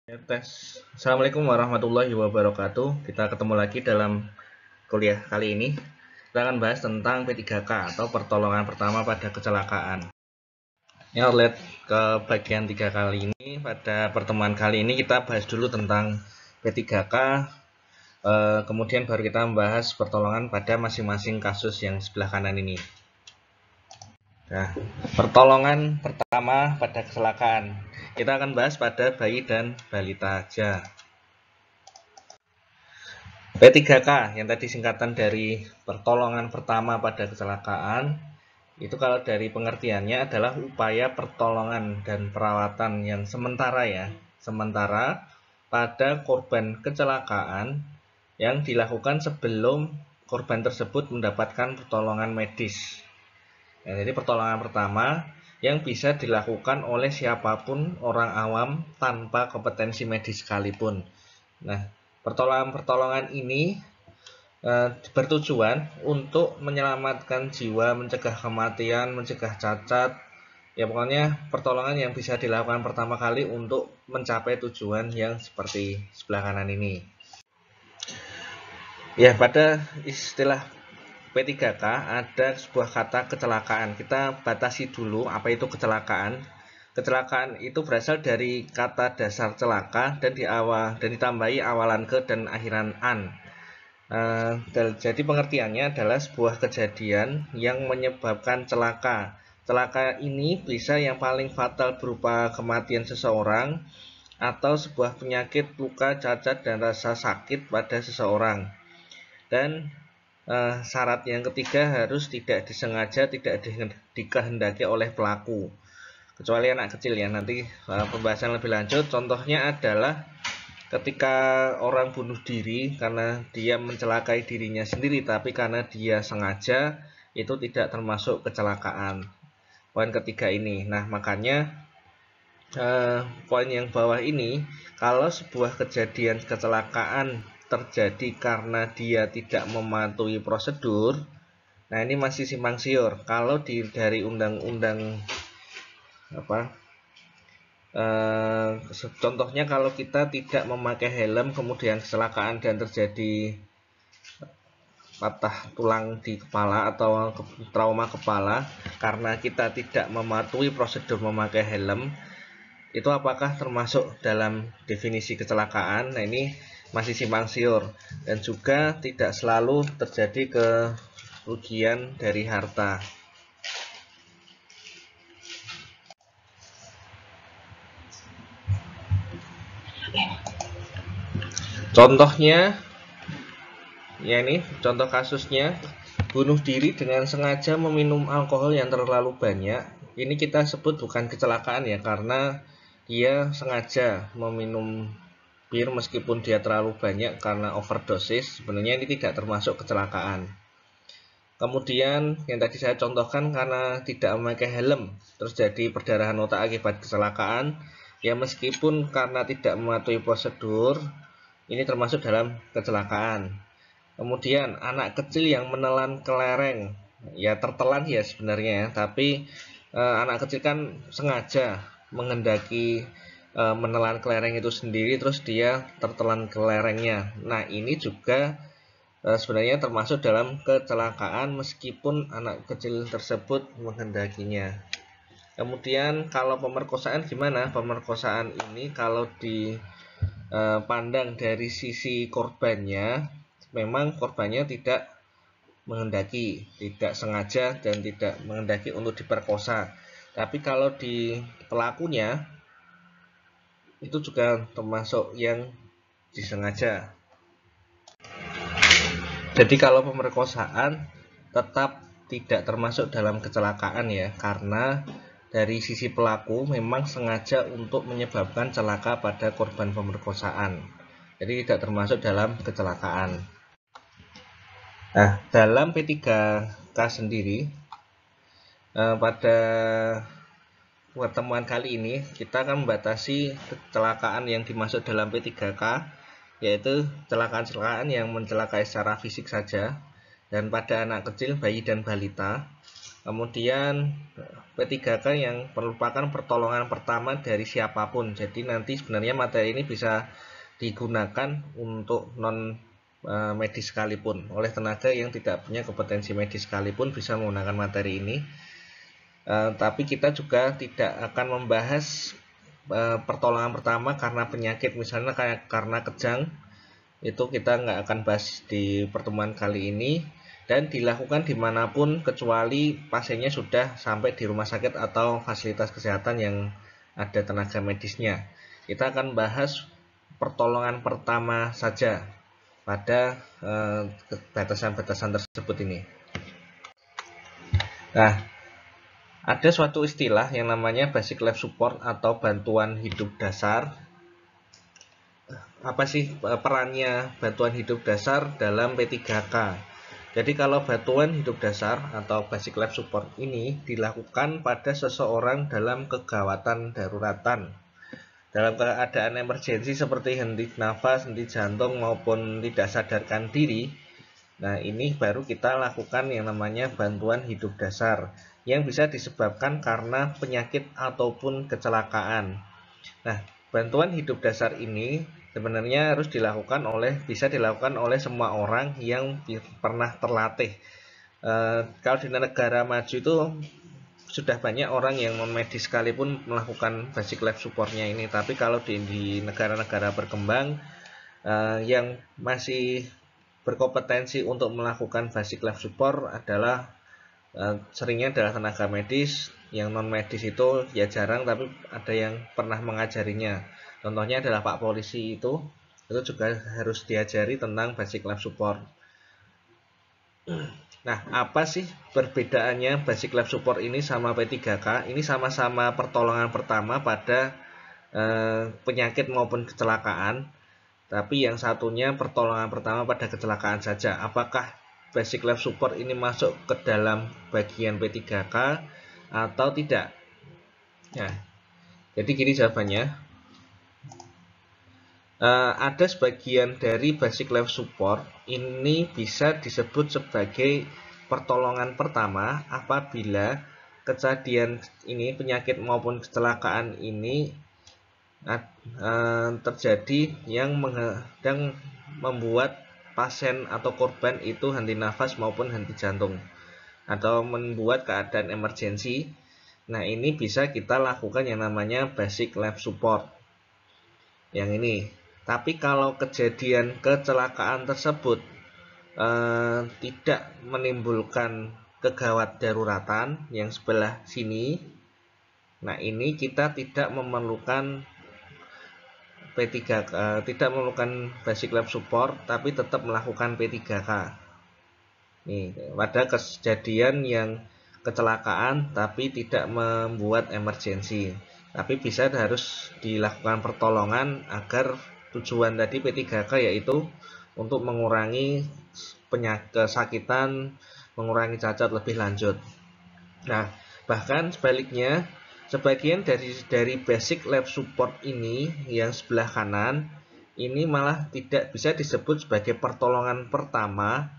Ya, tes. Assalamualaikum warahmatullahi wabarakatuh. Kita ketemu lagi dalam kuliah kali ini. Kita akan bahas tentang P3K atau pertolongan pertama pada kecelakaan. Ya, lihat ke bagian 3 kali ini. Pada pertemuan kali ini kita bahas dulu tentang P3K. Kemudian baru kita membahas pertolongan pada masing-masing kasus yang sebelah kanan ini. Nah, pertolongan pertama pada kecelakaan. Kita akan bahas pada bayi dan balita aja. P3K yang tadi singkatan dari pertolongan pertama pada kecelakaan, itu kalau dari pengertiannya adalah upaya pertolongan dan perawatan yang sementara ya, sementara pada korban kecelakaan yang dilakukan sebelum korban tersebut mendapatkan pertolongan medis. Nah, jadi pertolongan pertama yang bisa dilakukan oleh siapapun orang awam tanpa kompetensi medis sekalipun. Nah, pertolongan-pertolongan ini bertujuan untuk menyelamatkan jiwa, mencegah kematian, mencegah cacat. Ya pokoknya pertolongan yang bisa dilakukan pertama kali untuk mencapai tujuan yang seperti sebelah kanan ini. Ya, pada istilah P3K ada sebuah kata kecelakaan. Kita batasi dulu apa itu kecelakaan. Kecelakaan itu berasal dari kata dasar celaka dan ditambahi awalan ke dan akhiran an. Jadi pengertiannya adalah sebuah kejadian yang menyebabkan celaka. Celaka ini bisa yang paling fatal berupa kematian seseorang atau sebuah penyakit, luka, cacat, dan rasa sakit pada seseorang. Dan syarat yang ketiga harus tidak disengaja, tidak dikehendaki oleh pelaku. Kecuali anak kecil ya, nanti pembahasan lebih lanjut. Contohnya adalah ketika orang bunuh diri karena dia mencelakai dirinya sendiri, tapi karena dia sengaja, itu tidak termasuk kecelakaan. Poin ketiga ini. Nah, makanya poin yang bawah ini, kalau sebuah kejadian kecelakaan terjadi karena dia tidak mematuhi prosedur, nah ini masih simpang siur. Kalau dari undang-undang apa? Contohnya kalau kita tidak memakai helm kemudian kecelakaan dan terjadi patah tulang di kepala atau trauma kepala karena kita tidak mematuhi prosedur memakai helm, itu apakah termasuk dalam definisi kecelakaan? Nah, ini masih simpang siur dan juga tidak selalu terjadi kerugian dari harta. Contohnya ya, ini contoh kasusnya bunuh diri dengan sengaja meminum alkohol yang terlalu banyak. Ini kita sebut bukan kecelakaan ya, karena dia sengaja meminum bir meskipun dia terlalu banyak karena overdosis. Sebenarnya ini tidak termasuk kecelakaan. Kemudian yang tadi saya contohkan karena tidak memakai helm terjadi perdarahan otak akibat kecelakaan. Ya meskipun karena tidak mematuhi prosedur, ini termasuk dalam kecelakaan. Kemudian anak kecil yang menelan kelereng, ya tertelan ya sebenarnya ya, tapi anak kecil kan sengaja menghendaki menelan kelereng itu sendiri, terus dia tertelan kelerengnya. Nah ini juga sebenarnya termasuk dalam kecelakaan meskipun anak kecil tersebut menghendakinya. Kemudian kalau pemerkosaan gimana? Pemerkosaan ini kalau dipandang dari sisi korbannya, memang korbannya tidak menghendaki, tidak sengaja dan tidak menghendaki untuk diperkosa. Tapi kalau di pelakunya itu juga termasuk yang disengaja. Jadi kalau pemerkosaan tetap tidak termasuk dalam kecelakaan ya, karena dari sisi pelaku memang sengaja untuk menyebabkan celaka pada korban pemerkosaan. Jadi tidak termasuk dalam kecelakaan. Nah, dalam P3K sendiri pada pertemuan kali ini kita akan membatasi kecelakaan yang dimaksud dalam P3K, yaitu kecelakaan-kecelakaan yang mencelakai secara fisik saja dan pada anak kecil, bayi dan balita. Kemudian P3K yang merupakan pertolongan pertama dari siapapun. Jadi nanti sebenarnya materi ini bisa digunakan untuk non medis sekalipun, oleh tenaga yang tidak punya kompetensi medis sekalipun bisa menggunakan materi ini. Tapi kita juga tidak akan membahas pertolongan pertama karena penyakit, misalnya kayak karena kejang, itu kita nggak akan bahas di pertemuan kali ini, dan dilakukan dimanapun kecuali pasiennya sudah sampai di rumah sakit atau fasilitas kesehatan yang ada tenaga medisnya. Kita akan bahas pertolongan pertama saja pada batasan-batasan tersebut ini. Nah, ada suatu istilah yang namanya basic life support atau bantuan hidup dasar. Apa sih perannya bantuan hidup dasar dalam P3K? Jadi kalau bantuan hidup dasar atau basic life support ini dilakukan pada seseorang dalam kegawatan daruratan, dalam keadaan emergensi seperti henti nafas, henti jantung maupun tidak sadarkan diri. Nah, ini baru kita lakukan yang namanya bantuan hidup dasar yang bisa disebabkan karena penyakit ataupun kecelakaan. Nah, bantuan hidup dasar ini sebenarnya bisa dilakukan oleh semua orang yang pernah terlatih. Kalau di negara maju itu sudah banyak orang yang non medis sekalipun melakukan basic life supportnya ini. Tapi kalau di negara-negara berkembang yang masih berkompetensi untuk melakukan basic life support adalah seringnya adalah tenaga medis. Yang non medis itu ya jarang, tapi ada yang pernah mengajarinya. Contohnya adalah Pak Polisi itu juga harus diajari tentang basic life support. Nah, apa sih perbedaannya basic life support ini sama P3K? Ini sama-sama pertolongan pertama pada penyakit maupun kecelakaan, tapi yang satunya pertolongan pertama pada kecelakaan saja. Apakah basic life support ini masuk ke dalam bagian P3K atau tidak? Nah, jadi gini jawabannya. Ada sebagian dari basic life support ini bisa disebut sebagai pertolongan pertama apabila kejadian ini, penyakit maupun kecelakaan ini terjadi yang membuat pasien atau korban itu henti nafas maupun henti jantung atau membuat keadaan emergensi. Nah, ini bisa kita lakukan yang namanya basic life support yang ini. Tapi kalau kejadian kecelakaan tersebut tidak menimbulkan kegawat daruratan yang sebelah sini, nah ini kita tidak memerlukan P3K, tidak memerlukan basic life support, tapi tetap melakukan P3K. Nih, pada kejadian yang kecelakaan tapi tidak membuat emergensi, tapi bisa harus dilakukan pertolongan agar tujuan tadi P3K yaitu untuk mengurangi kesakitan, mengurangi cacat lebih lanjut. Nah, bahkan sebaliknya, sebagian dari basic life support ini yang sebelah kanan ini malah tidak bisa disebut sebagai pertolongan pertama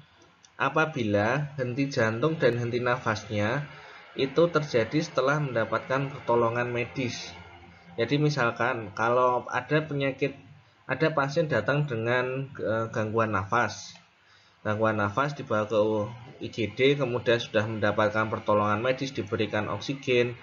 apabila henti jantung dan henti nafasnya itu terjadi setelah mendapatkan pertolongan medis. Jadi misalkan kalau ada pasien datang dengan gangguan nafas dibawa ke IGD, kemudian sudah mendapatkan pertolongan medis, diberikan oksigen.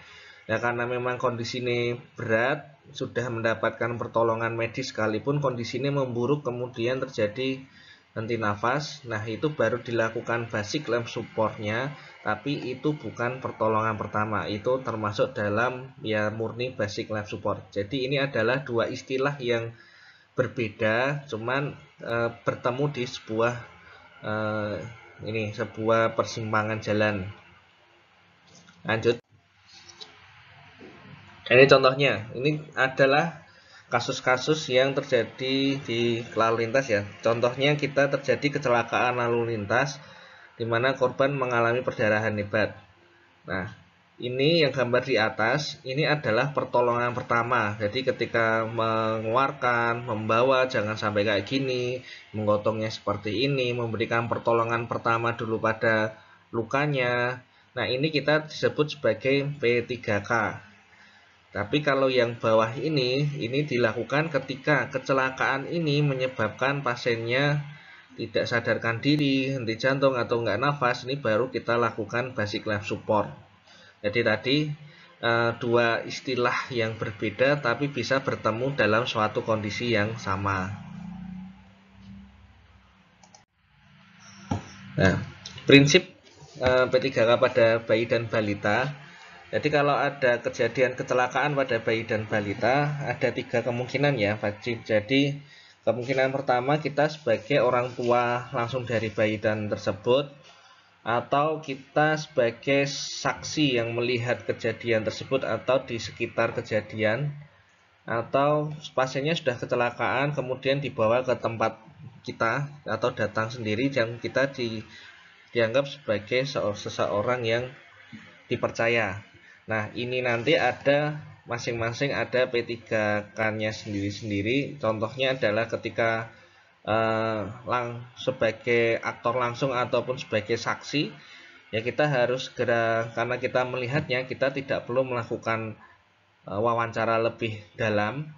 Nah, karena memang kondisi ini berat, sudah mendapatkan pertolongan medis sekalipun kondisi ini memburuk, kemudian terjadi henti nafas. Nah, itu baru dilakukan basic life supportnya, tapi itu bukan pertolongan pertama, itu termasuk dalam ya murni basic life support. Jadi ini adalah dua istilah yang berbeda, cuman bertemu di sebuah persimpangan jalan. Lanjut. Ini contohnya, ini adalah kasus-kasus yang terjadi di lalu lintas ya. Contohnya kita terjadi kecelakaan lalu lintas di mana korban mengalami perdarahan hebat. Nah, ini yang gambar di atas, ini adalah pertolongan pertama. Jadi ketika mengeluarkan, membawa jangan sampai kayak gini, menggotongnya seperti ini, memberikan pertolongan pertama dulu pada lukanya. Nah, ini kita disebut sebagai P3K. Tapi kalau yang bawah ini dilakukan ketika kecelakaan ini menyebabkan pasiennya tidak sadarkan diri, henti jantung atau enggak nafas. Ini baru kita lakukan basic life support. Jadi tadi dua istilah yang berbeda tapi bisa bertemu dalam suatu kondisi yang sama. Nah, prinsip P3K pada bayi dan balita. Jadi kalau ada kejadian kecelakaan pada bayi dan balita, ada 3 kemungkinan ya, Jadi kemungkinan pertama, kita sebagai orang tua langsung dari bayi dan tersebut, atau kita sebagai saksi yang melihat kejadian tersebut atau di sekitar kejadian, atau pasiennya sudah kecelakaan kemudian dibawa ke tempat kita atau datang sendiri yang kita dianggap sebagai seseorang yang dipercaya. Nah, ini nanti ada masing-masing ada P3K-nya sendiri-sendiri. Contohnya adalah ketika sebagai aktor langsung ataupun sebagai saksi, ya kita harus segera, karena kita melihatnya, kita tidak perlu melakukan wawancara lebih dalam.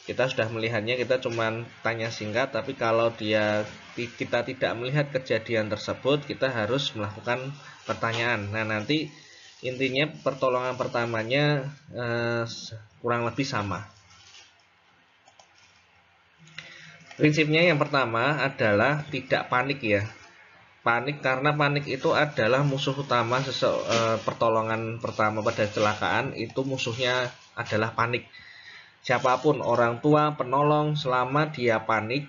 Kita sudah melihatnya, kita cuma tanya singkat. Tapi kalau kita tidak melihat kejadian tersebut, kita harus melakukan pertanyaan. Nah, nanti intinya pertolongan pertamanya kurang lebih sama. Prinsipnya yang pertama adalah tidak panik ya. Panik, karena panik itu adalah musuh utama pertolongan pertama pada kecelakaan. Itu musuhnya adalah panik. Siapapun, orang tua, penolong, selama dia panik,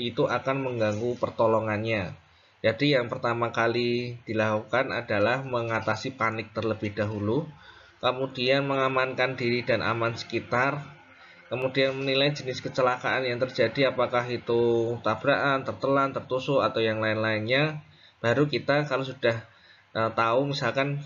itu akan mengganggu pertolongannya. Jadi yang pertama kali dilakukan adalah mengatasi panik terlebih dahulu, kemudian mengamankan diri dan aman sekitar, kemudian menilai jenis kecelakaan yang terjadi, apakah itu tabrakan, tertelan, tertusuk, atau yang lain-lainnya. Baru kita kalau sudah tahu, misalkan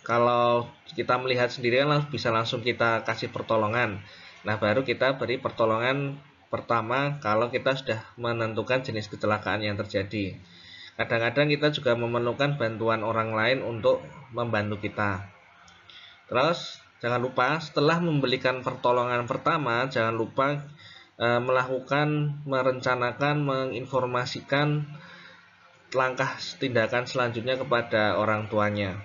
kalau kita melihat sendiri bisa langsung kita kasih pertolongan. Nah, baru kita beri pertolongan pertama kalau kita sudah menentukan jenis kecelakaan yang terjadi. Kadang-kadang kita juga memerlukan bantuan orang lain untuk membantu kita. Terus, jangan lupa setelah memberikan pertolongan pertama, jangan lupa merencanakan, menginformasikan langkah tindakan selanjutnya kepada orang tuanya.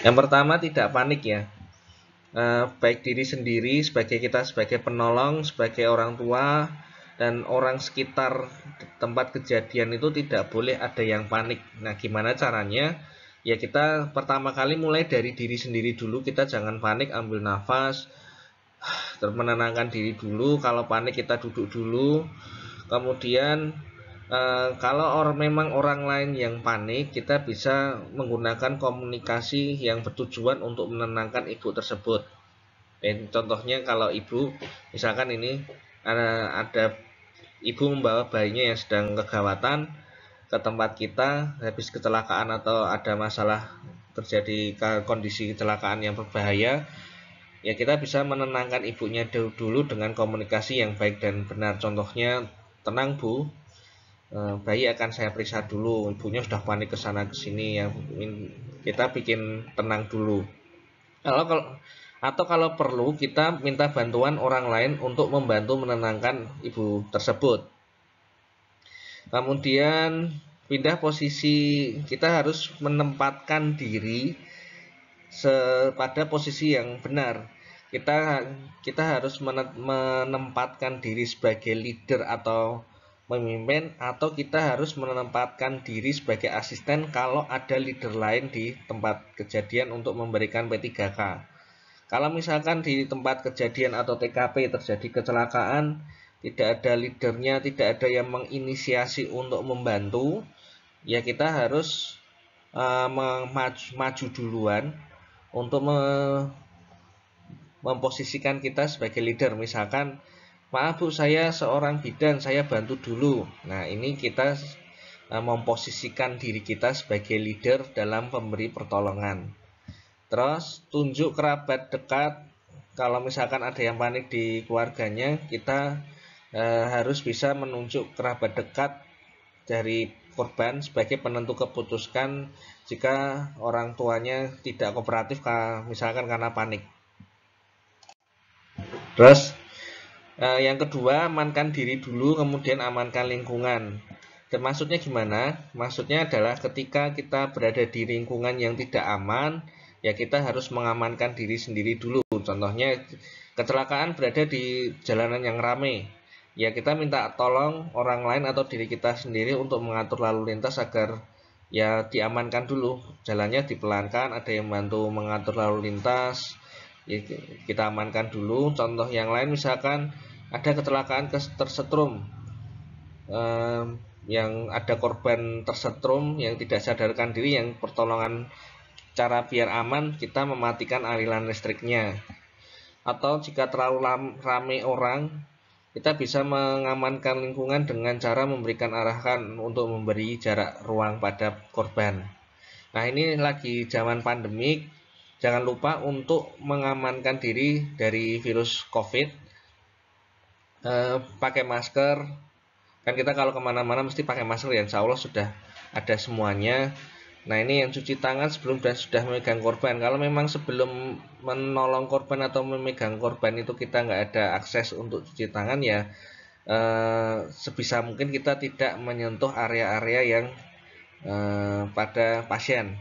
Yang pertama, tidak panik ya. Baik diri sendiri sebagai penolong, sebagai orang tua, dan orang sekitar tempat kejadian itu tidak boleh ada yang panik. Nah, gimana caranya? Ya, kita pertama kali mulai dari diri sendiri dulu. Kita jangan panik, ambil nafas, menenangkan diri dulu. Kalau panik kita duduk dulu. Kemudian kalau memang orang lain yang panik, kita bisa menggunakan komunikasi yang bertujuan untuk menenangkan ibu tersebut. Contohnya kalau ibu, misalkan ini ada ibu membawa bayinya yang sedang kegawatan ke tempat kita habis kecelakaan atau ada masalah, terjadi kondisi kecelakaan yang berbahaya, ya kita bisa menenangkan ibunya dulu dengan komunikasi yang baik dan benar. Contohnya, tenang Bu, bayi akan saya periksa dulu, ibunya sudah panik ke sana ke sini, yang kita bikin tenang dulu. Atau kalau perlu kita minta bantuan orang lain untuk membantu menenangkan ibu tersebut. Kemudian pindah posisi, kita harus menempatkan diri pada posisi yang benar. Kita harus menempatkan diri sebagai leader atau memimpin, atau kita harus menempatkan diri sebagai asisten kalau ada leader lain di tempat kejadian untuk memberikan P3K. Kalau misalkan di tempat kejadian atau TKP terjadi kecelakaan, tidak ada leadernya, tidak ada yang menginisiasi untuk membantu, ya kita harus maju duluan untuk memposisikan kita sebagai leader. Misalkan, maaf Bu, saya seorang bidan, saya bantu dulu. Nah, ini kita memposisikan diri kita sebagai leader dalam pemberi pertolongan. Terus, tunjuk kerabat dekat. Kalau misalkan ada yang panik di keluarganya, kita harus bisa menunjuk kerabat dekat dari korban sebagai penentu keputusan jika orang tuanya tidak kooperatif, misalkan karena panik. Terus yang kedua, amankan diri dulu, kemudian amankan lingkungan. Dan maksudnya gimana? Maksudnya adalah ketika kita berada di lingkungan yang tidak aman, ya kita harus mengamankan diri sendiri dulu. Contohnya kecelakaan berada di jalanan yang ramai, ya kita minta tolong orang lain atau diri kita sendiri untuk mengatur lalu lintas agar ya diamankan dulu. Jalannya dipelankan, ada yang bantu mengatur lalu lintas, ya kita amankan dulu. Contoh yang lain misalkan ada kecelakaan tersetrum, yang ada korban tersetrum yang tidak sadarkan diri, yang pertolongan cara biar aman kita mematikan aliran listriknya. Atau jika terlalu ramai orang, kita bisa mengamankan lingkungan dengan cara memberikan arahan untuk memberi jarak ruang pada korban. Nah, ini lagi zaman pandemik, jangan lupa untuk mengamankan diri dari virus COVID. Pakai masker, kan kita kalau kemana-mana mesti pakai masker ya, insya Allah sudah ada semuanya. Nah, ini yang cuci tangan sebelum dan sudah memegang korban. Kalau memang sebelum menolong korban atau memegang korban itu kita nggak ada akses untuk cuci tangan, ya sebisa mungkin kita tidak menyentuh area-area yang pada pasien.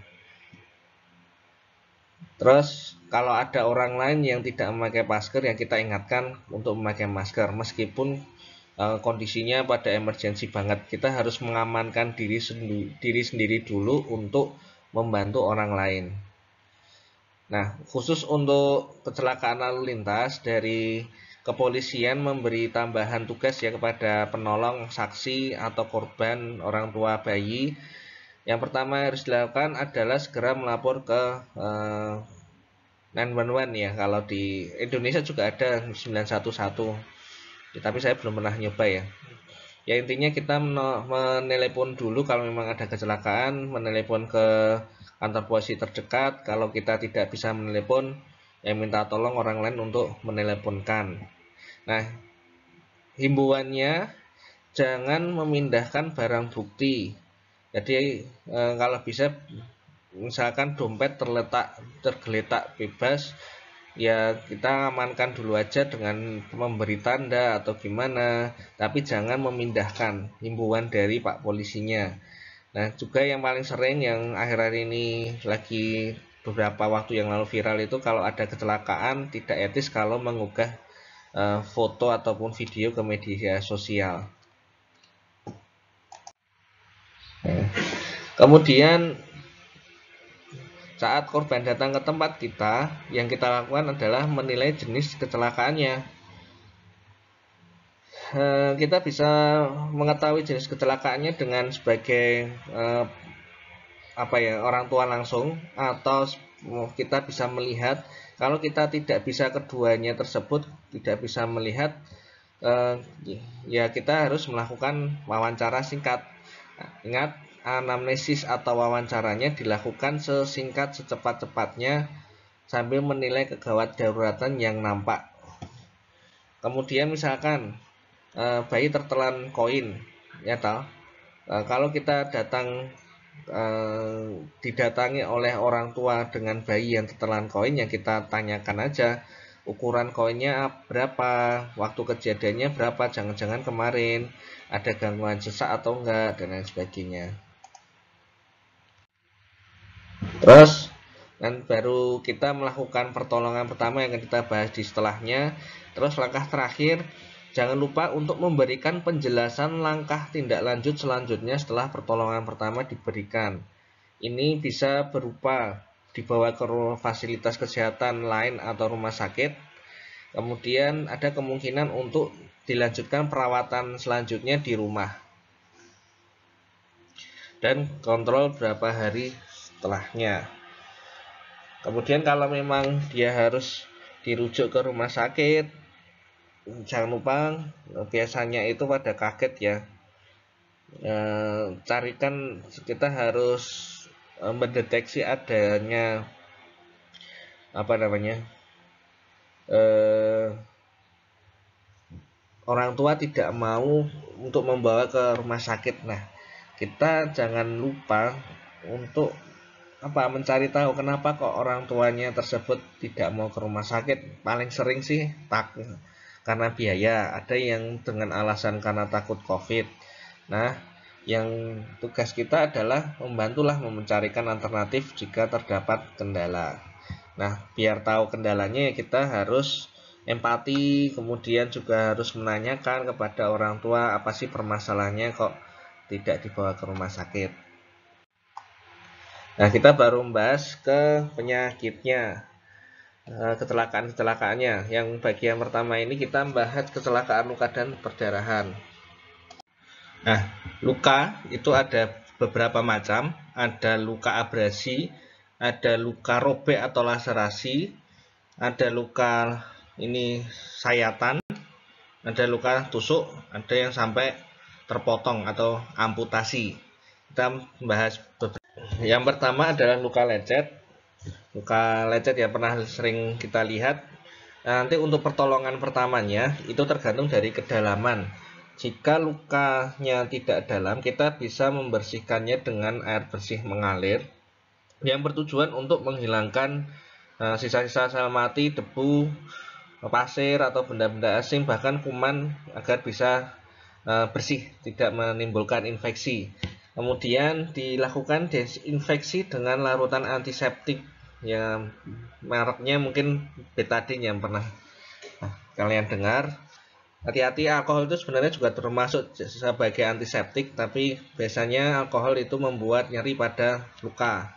Terus kalau ada orang lain yang tidak memakai masker, yang kita ingatkan untuk memakai masker meskipun kondisinya pada emergensi banget. Kita harus mengamankan diri sendiri dulu untuk membantu orang lain. Nah, khusus untuk kecelakaan lalu lintas, dari kepolisian memberi tambahan tugas ya kepada penolong, saksi atau korban, orang tua bayi. Yang pertama harus dilakukan adalah segera melapor ke 911 ya. Kalau di Indonesia juga ada 911. Ya, tapi saya belum pernah nyoba ya. Ya intinya kita menelepon dulu kalau memang ada kecelakaan, menelepon ke kantor polisi terdekat. Kalau kita tidak bisa menelepon, ya minta tolong orang lain untuk meneleponkan. Nah, himbauannya jangan memindahkan barang bukti. Jadi kalau bisa misalkan dompet tergeletak bebas, ya kita amankan dulu aja dengan memberi tanda atau gimana, tapi jangan memindahkan, himbauan dari Pak polisinya. Nah, juga yang paling sering yang akhir-akhir ini lagi beberapa waktu yang lalu viral itu, kalau ada kecelakaan tidak etis kalau mengunggah foto ataupun video ke media sosial. Kemudian saat korban datang ke tempat kita, yang kita lakukan adalah menilai jenis kecelakaannya. Kita bisa mengetahui jenis kecelakaannya dengan sebagai orang tua langsung, atau kita bisa melihat. Kalau kita tidak bisa keduanya tersebut, tidak bisa melihat, ya kita harus melakukan wawancara singkat. Ingat, anamnesis atau wawancaranya dilakukan sesingkat secepat-cepatnya sambil menilai kegawat daruratan yang nampak. Kemudian misalkan bayi tertelan koin, ya toh. Kalau kita didatangi oleh orang tua dengan bayi yang tertelan koin, yang kita tanyakan aja ukuran koinnya berapa, waktu kejadiannya berapa, jangan-jangan kemarin ada gangguan sesak atau enggak, dan lain sebagainya. Terus dan baru kita melakukan pertolongan pertama yang akan kita bahas di setelahnya. Terus langkah terakhir, jangan lupa untuk memberikan penjelasan langkah tindak lanjut selanjutnya setelah pertolongan pertama diberikan. Ini bisa berupa dibawa ke fasilitas kesehatan lain atau rumah sakit. Kemudian ada kemungkinan untuk dilanjutkan perawatan selanjutnya di rumah. Dan kontrol berapa hari setelahnya. Kemudian kalau memang dia harus dirujuk ke rumah sakit, jangan lupa, biasanya itu pada kaget ya, carikan, kita harus mendeteksi adanya orang tua tidak mau untuk membawa ke rumah sakit. Nah, kita jangan lupa untuk mencari tahu kenapa kok orang tuanya tersebut tidak mau ke rumah sakit. Paling sering sih karena biaya, ada yang dengan alasan karena takut COVID. Nah, yang tugas kita adalah membantulah mencarikan alternatif jika terdapat kendala. Nah, biar tahu kendalanya kita harus empati, kemudian juga harus menanyakan kepada orang tua apa sih permasalahannya kok tidak dibawa ke rumah sakit. Nah, kita baru membahas ke penyakitnya, kecelakaan-kecelakaannya. Yang bagian pertama ini kita membahas kecelakaan luka dan perdarahan. Nah, luka itu ada beberapa macam, ada luka abrasi, ada luka robek atau laserasi, ada luka ini sayatan, ada luka tusuk, ada yang sampai terpotong atau amputasi. Kita membahas beberapa. Yang pertama adalah luka lecet. Luka lecet ya pernah sering kita lihat. Nah, nanti untuk pertolongan pertamanya itu tergantung dari kedalaman. Jika lukanya tidak dalam, kita bisa membersihkannya dengan air bersih mengalir yang bertujuan untuk menghilangkan sisa-sisa sel mati, debu, pasir atau benda-benda asing, bahkan kuman agar bisa bersih, tidak menimbulkan infeksi. Kemudian dilakukan desinfeksi dengan larutan antiseptik yang mereknya mungkin betadine yang pernah kalian dengar. Hati-hati, alkohol itu sebenarnya juga termasuk sebagai antiseptik, tapi biasanya alkohol itu membuat nyeri pada luka.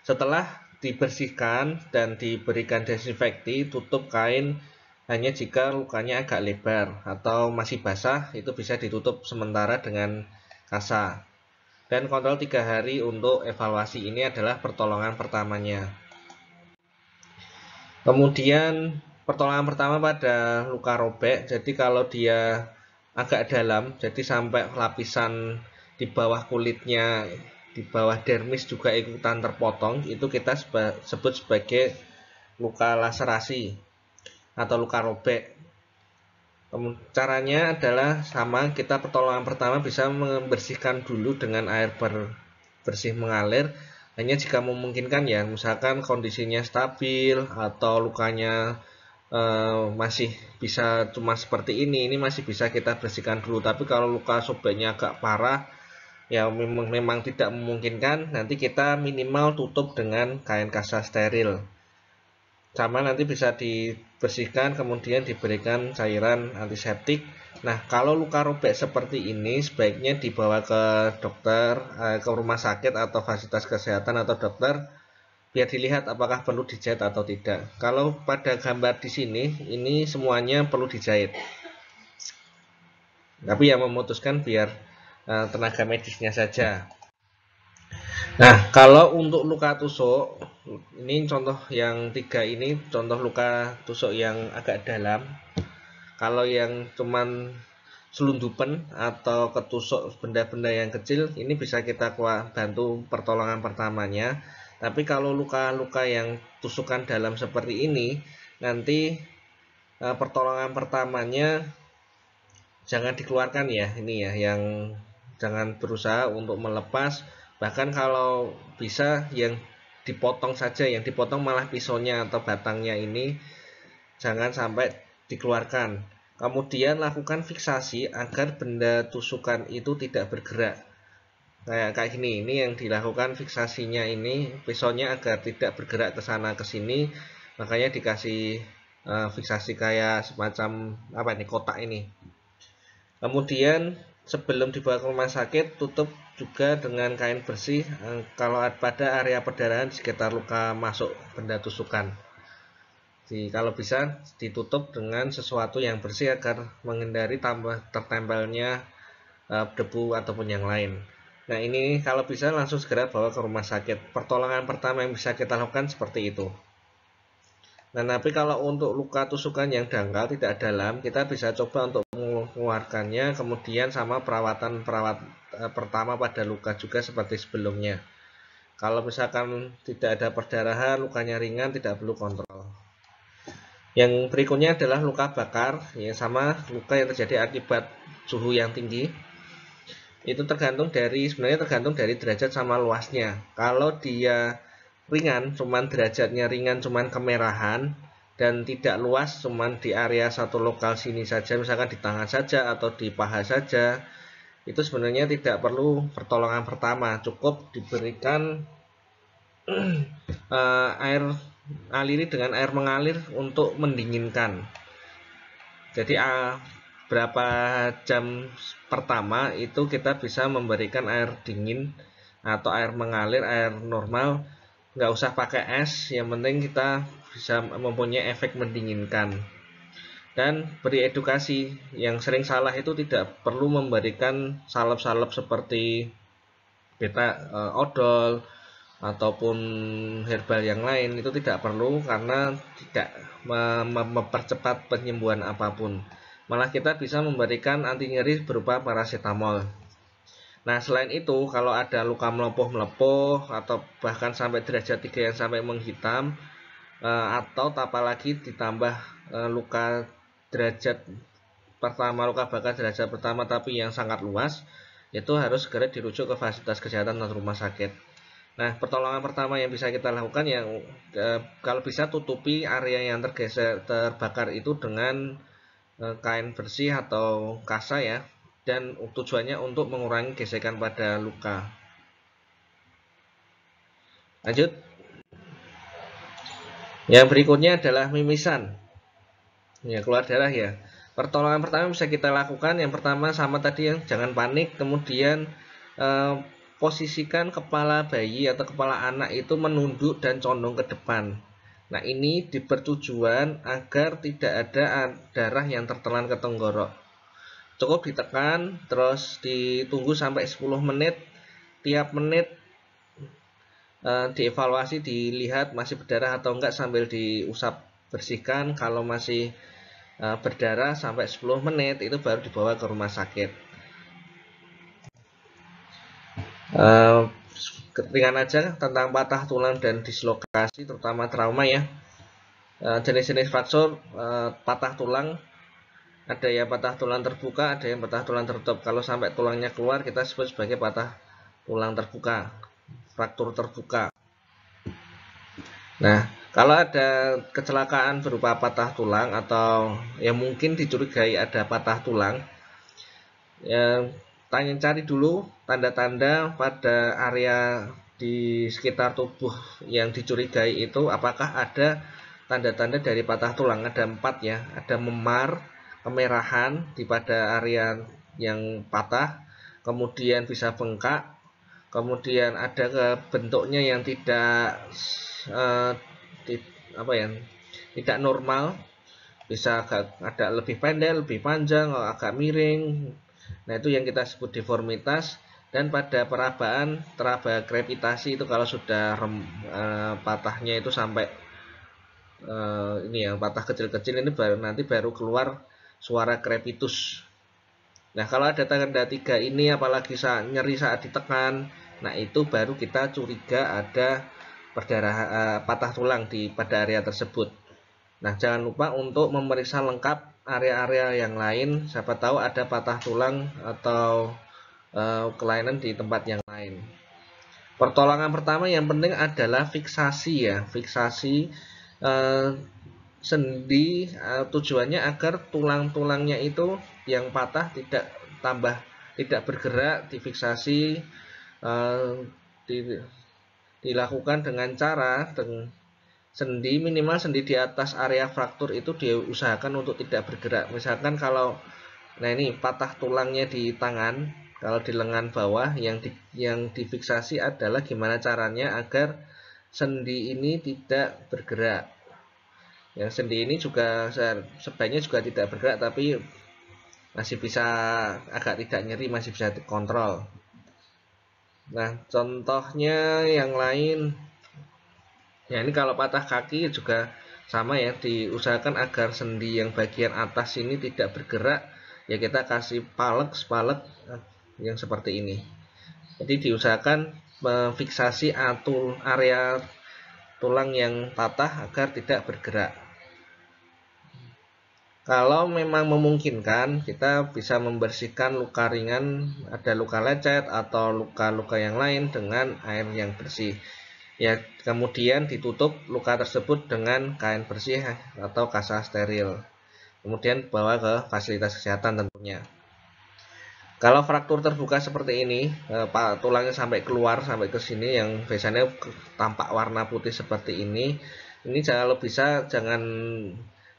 Setelah dibersihkan dan diberikan desinfeksi, tutup kain hanya jika lukanya agak lebar atau masih basah, itu bisa ditutup sementara dengan kasa. Dan kontrol 3 hari untuk evaluasi. Ini adalah pertolongan pertamanya. Kemudian pertolongan pertama pada luka robek, jadi kalau dia agak dalam, jadi sampai lapisan di bawah kulitnya, di bawah dermis juga ikutan terpotong, itu kita sebut sebagai luka laserasi atau luka robek. Caranya adalah sama, kita pertolongan pertama bisa membersihkan dulu dengan air bersih mengalir. Hanya jika memungkinkan ya, misalkan kondisinya stabil atau lukanya masih bisa cuma seperti ini masih bisa kita bersihkan dulu. Tapi kalau luka sobeknya agak parah, ya memang tidak memungkinkan, nanti kita minimal tutup dengan kain kasa steril. Sama nanti bisa dibersihkan, kemudian diberikan cairan antiseptik. Nah, kalau luka robek seperti ini sebaiknya dibawa ke dokter, ke rumah sakit atau fasilitas kesehatan atau dokter biar dilihat apakah perlu dijahit atau tidak. Kalau pada gambar di sini, ini semuanya perlu dijahit. Tapi yang memutuskan biar tenaga medisnya saja. Nah, kalau untuk luka tusuk, ini contoh yang 3 ini contoh luka tusuk yang agak dalam. Kalau yang cuman selundupan atau ketusuk benda-benda yang kecil, ini bisa kita bantu pertolongan pertamanya. Tapi kalau luka-luka yang tusukan dalam seperti ini, nanti pertolongan pertamanya jangan dikeluarkan ya, ini ya, yang jangan berusaha untuk melepas. Bahkan kalau bisa yang dipotong saja, yang dipotong malah pisaunya atau batangnya ini jangan sampai dikeluarkan. Kemudian lakukan fiksasi agar benda tusukan itu tidak bergerak. Kayak gini, ini yang dilakukan fiksasinya ini, pisaunya agar tidak bergerak ke sana ke sini, makanya dikasih fiksasi kayak semacam kotak ini. Kemudian sebelum dibawa ke rumah sakit, tutup juga dengan kain bersih kalau pada area perdarahan di sekitar luka masuk benda tusukan. Kalau bisa ditutup dengan sesuatu yang bersih agar menghindari tertempelnya debu ataupun yang lain. Nah, ini kalau bisa langsung segera bawa ke rumah sakit. Pertolongan pertama yang bisa kita lakukan seperti itu. Nah, tapi kalau untuk luka tusukan yang dangkal tidak dalam, kita bisa coba untuk mengeluarkannya, kemudian sama perawatan pertama pada luka juga seperti sebelumnya. Kalau misalkan tidak ada perdarahan, lukanya ringan, tidak perlu kontrol. Yang berikutnya adalah luka bakar, ya sama luka yang terjadi akibat suhu yang tinggi. Itu sebenarnya tergantung dari derajat sama luasnya. Kalau dia ringan, cuman derajatnya ringan, cuman kemerahan, dan tidak luas, cuman di area satu lokal sini saja, misalkan di tangan saja atau di paha saja, itu sebenarnya tidak perlu pertolongan pertama, cukup diberikan air, aliri dengan air mengalir untuk mendinginkan. Jadi berapa jam pertama itu kita bisa memberikan air dingin atau air mengalir, air normal, nggak usah pakai es, yang penting kita bisa mempunyai efek mendinginkan. Dan beri edukasi, yang sering salah itu tidak perlu memberikan salep-salep seperti beta odol ataupun herbal yang lain, itu tidak perlu karena tidak mempercepat penyembuhan apapun. Malah kita bisa memberikan anti nyeri berupa paracetamol. Nah, selain itu, kalau ada luka melepuh-melepuh atau bahkan sampai derajat 3 yang sampai menghitam, atau apalagi ditambah luka derajat pertama, luka bakar derajat pertama tapi yang sangat luas, itu harus segera dirujuk ke fasilitas kesehatan atau rumah sakit. Nah, pertolongan pertama yang bisa kita lakukan yang kalau bisa tutupi area yang terbakar itu dengan kain bersih atau kasa ya, dan tujuannya untuk mengurangi gesekan pada luka. Lanjut. Yang berikutnya adalah mimisan. Ya, keluar darah ya. Pertolongan pertama bisa kita lakukan, yang pertama sama tadi, yang jangan panik, kemudian posisikan kepala bayi atau kepala anak itu menunduk dan condong ke depan. Nah, ini dipertujuan agar tidak ada darah yang tertelan ke tenggorok. Cukup ditekan, terus ditunggu sampai 10 menit. Tiap menit dievaluasi, dilihat masih berdarah atau enggak sambil diusap bersihkan. Kalau masih berdarah sampai 10 menit itu baru dibawa ke rumah sakit. Ringan aja tentang patah tulang dan dislokasi, terutama trauma ya. Jenis-jenis fraktur patah tulang, ada yang patah tulang terbuka, ada yang patah tulang tertutup. Kalau sampai tulangnya keluar kita sebut sebagai patah tulang terbuka, fraktur terbuka. Nah, kalau ada kecelakaan berupa patah tulang atau yang mungkin dicurigai ada patah tulang, ya cari dulu tanda-tanda pada area di sekitar tubuh yang dicurigai itu, apakah ada tanda-tanda dari patah tulang. Ada 4 ya, ada memar, kemerahan di pada area yang patah, kemudian bisa bengkak, kemudian ada bentuknya yang tidak tidak normal, bisa ada lebih pendek, lebih panjang, agak miring. Nah, itu yang kita sebut deformitas. Dan pada perabaan, teraba krepitasi itu kalau sudah patahnya itu sampai ini ya, patah kecil-kecil, ini baru keluar suara krepitus. Nah, kalau ada tanda 3 ini, apalagi nyeri saat ditekan, nah itu baru kita curiga ada patah tulang pada area tersebut. Nah, jangan lupa untuk memeriksa lengkap area-area yang lain, siapa tahu ada patah tulang atau kelainan di tempat yang lain. Pertolongan pertama yang penting adalah fiksasi ya, fiksasi sendi, tujuannya agar tulang-tulangnya itu yang patah tidak bergerak, difiksasi, dilakukan dengan cara sendi, minimal sendi di atas area fraktur itu diusahakan untuk tidak bergerak. Misalkan kalau ini patah tulangnya di tangan, kalau di lengan bawah, yang difiksasi adalah gimana caranya agar sendi ini tidak bergerak. Yang sendi ini juga sebaiknya juga tidak bergerak, tapi masih bisa agak tidak nyeri, masih bisa dikontrol. Nah, contohnya yang lain, ya ini kalau patah kaki juga sama ya, diusahakan agar sendi yang bagian atas ini tidak bergerak. Ya kita kasih spalek yang seperti ini. Jadi diusahakan memfiksasi area tulang yang patah agar tidak bergerak. Kalau memang memungkinkan, kita bisa membersihkan luka ringan, ada luka lecet atau luka-luka yang lain dengan air yang bersih. Ya, kemudian ditutup luka tersebut dengan kain bersih atau kasa steril. Kemudian bawa ke fasilitas kesehatan tentunya. Kalau fraktur terbuka seperti ini, tulangnya sampai keluar sampai ke sini yang biasanya tampak warna putih seperti ini jangan jangan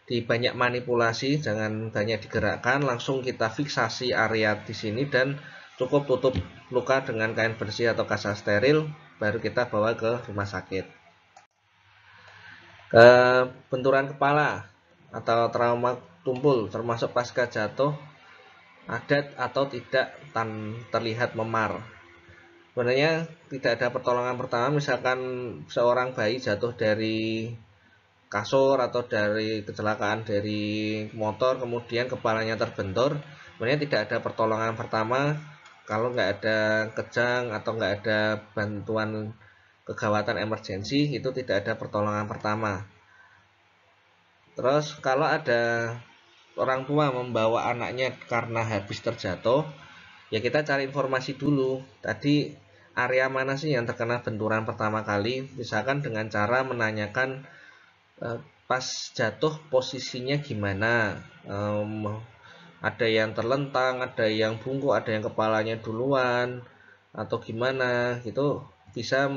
banyak manipulasi, jangan banyak digerakkan, langsung kita fiksasi area di sini dan cukup tutup luka dengan kain bersih atau kasa steril, baru kita bawa ke rumah sakit. Benturan kepala atau trauma tumpul termasuk pasca jatuh, adat atau tidak terlihat memar. Sebenarnya tidak ada pertolongan pertama, misalkan seorang bayi jatuh dari kasur atau dari kecelakaan dari motor kemudian kepalanya terbentur, sebenarnya tidak ada pertolongan pertama kalau nggak ada kejang atau nggak ada bantuan kegawatan emergensi, itu tidak ada pertolongan pertama. Terus kalau ada orang tua membawa anaknya karena habis terjatuh, ya kita cari informasi dulu tadi area mana sih yang terkena benturan pertama kali, misalkan dengan cara menanyakan pas jatuh posisinya gimana, ada yang terlentang, ada yang bungkuk, ada yang kepalanya duluan atau gimana, gitu bisa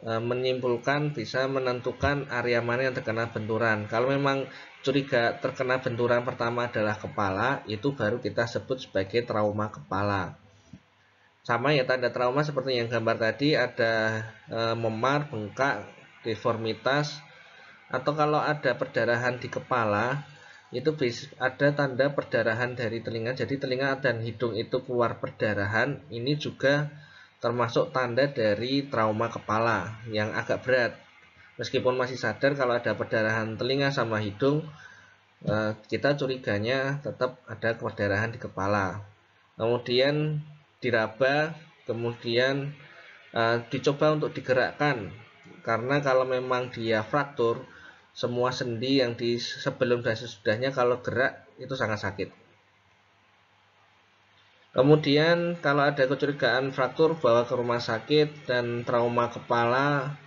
menyimpulkan, bisa menentukan area mana yang terkena benturan. Kalau memang curiga terkena benturan pertama adalah kepala, itu baru kita sebut sebagai trauma kepala. Sama ya, tanda trauma seperti yang gambar tadi, ada memar, bengkak, deformitas, atau kalau ada perdarahan di kepala, itu ada tanda perdarahan dari telinga. Jadi telinga dan hidung itu keluar perdarahan, ini juga termasuk tanda dari trauma kepala yang agak berat. Meskipun masih sadar, kalau ada perdarahan telinga sama hidung, kita curiganya tetap ada perdarahan di kepala. Kemudian diraba, kemudian dicoba untuk digerakkan, karena kalau memang dia fraktur, semua sendi yang di sebelum dan sesudahnya kalau gerak itu sangat sakit. Kemudian kalau ada kecurigaan fraktur, bawa ke rumah sakit. Dan trauma kepala,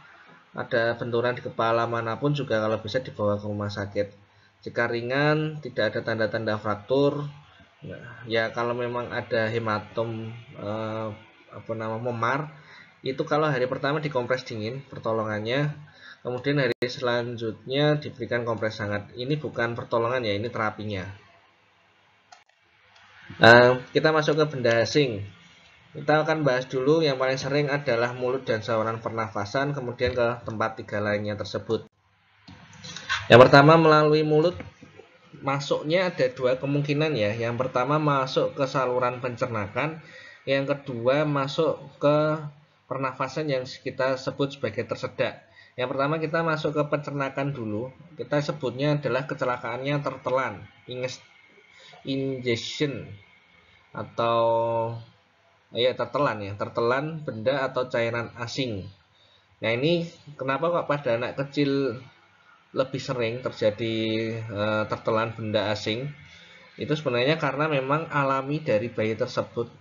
ada benturan di kepala manapun juga kalau bisa dibawa ke rumah sakit. Jika ringan, tidak ada tanda-tanda fraktur, ya kalau memang ada hematom memar, itu kalau hari pertama dikompres dingin pertolongannya, kemudian hari selanjutnya diberikan kompres hangat. Ini bukan pertolongan ya, ini terapinya. Kita masuk ke benda asing. Kita akan bahas dulu yang paling sering adalah mulut dan saluran pernafasan, kemudian ke tempat tiga lainnya tersebut. Yang pertama, melalui mulut masuknya ada dua kemungkinan ya. Yang pertama masuk ke saluran pencernaan, yang kedua masuk ke pernafasan yang kita sebut sebagai tersedak. Yang pertama kita masuk ke pencernaan dulu. Kita sebutnya adalah kecelakaannya tertelan, ingestion, atau ya tertelan benda atau cairan asing. Nah ini kenapa kok pada anak kecil lebih sering terjadi tertelan benda asing? Itu sebenarnya karena memang alami dari bayi tersebut,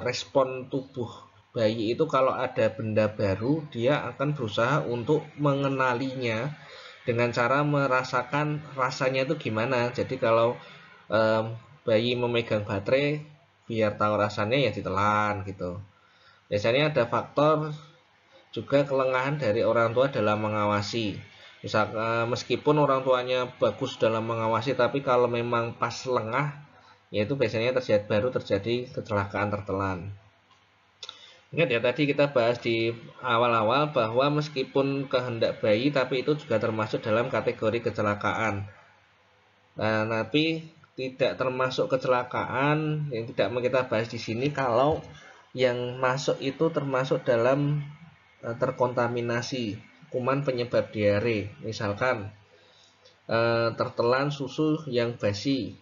respon tubuh bayi itu kalau ada benda baru dia akan berusaha untuk mengenalinya dengan cara merasakan rasanya itu gimana. Jadi kalau bayi memegang baterai, biar tahu rasanya ya ditelan gitu. Biasanya ada faktor juga kelengahan dari orang tua dalam mengawasi. Misalkan meskipun orang tuanya bagus dalam mengawasi, tapi kalau memang pas lengah, yaitu biasanya baru terjadi kecelakaan tertelan. Ingat ya, tadi kita bahas di awal-awal bahwa meskipun kehendak bayi, tapi itu juga termasuk dalam kategori kecelakaan. Nah, tapi tidak termasuk kecelakaan yang tidak mau kita bahas di sini kalau yang masuk itu termasuk dalam terkontaminasi kuman penyebab diare. Misalkan tertelan susu yang basi,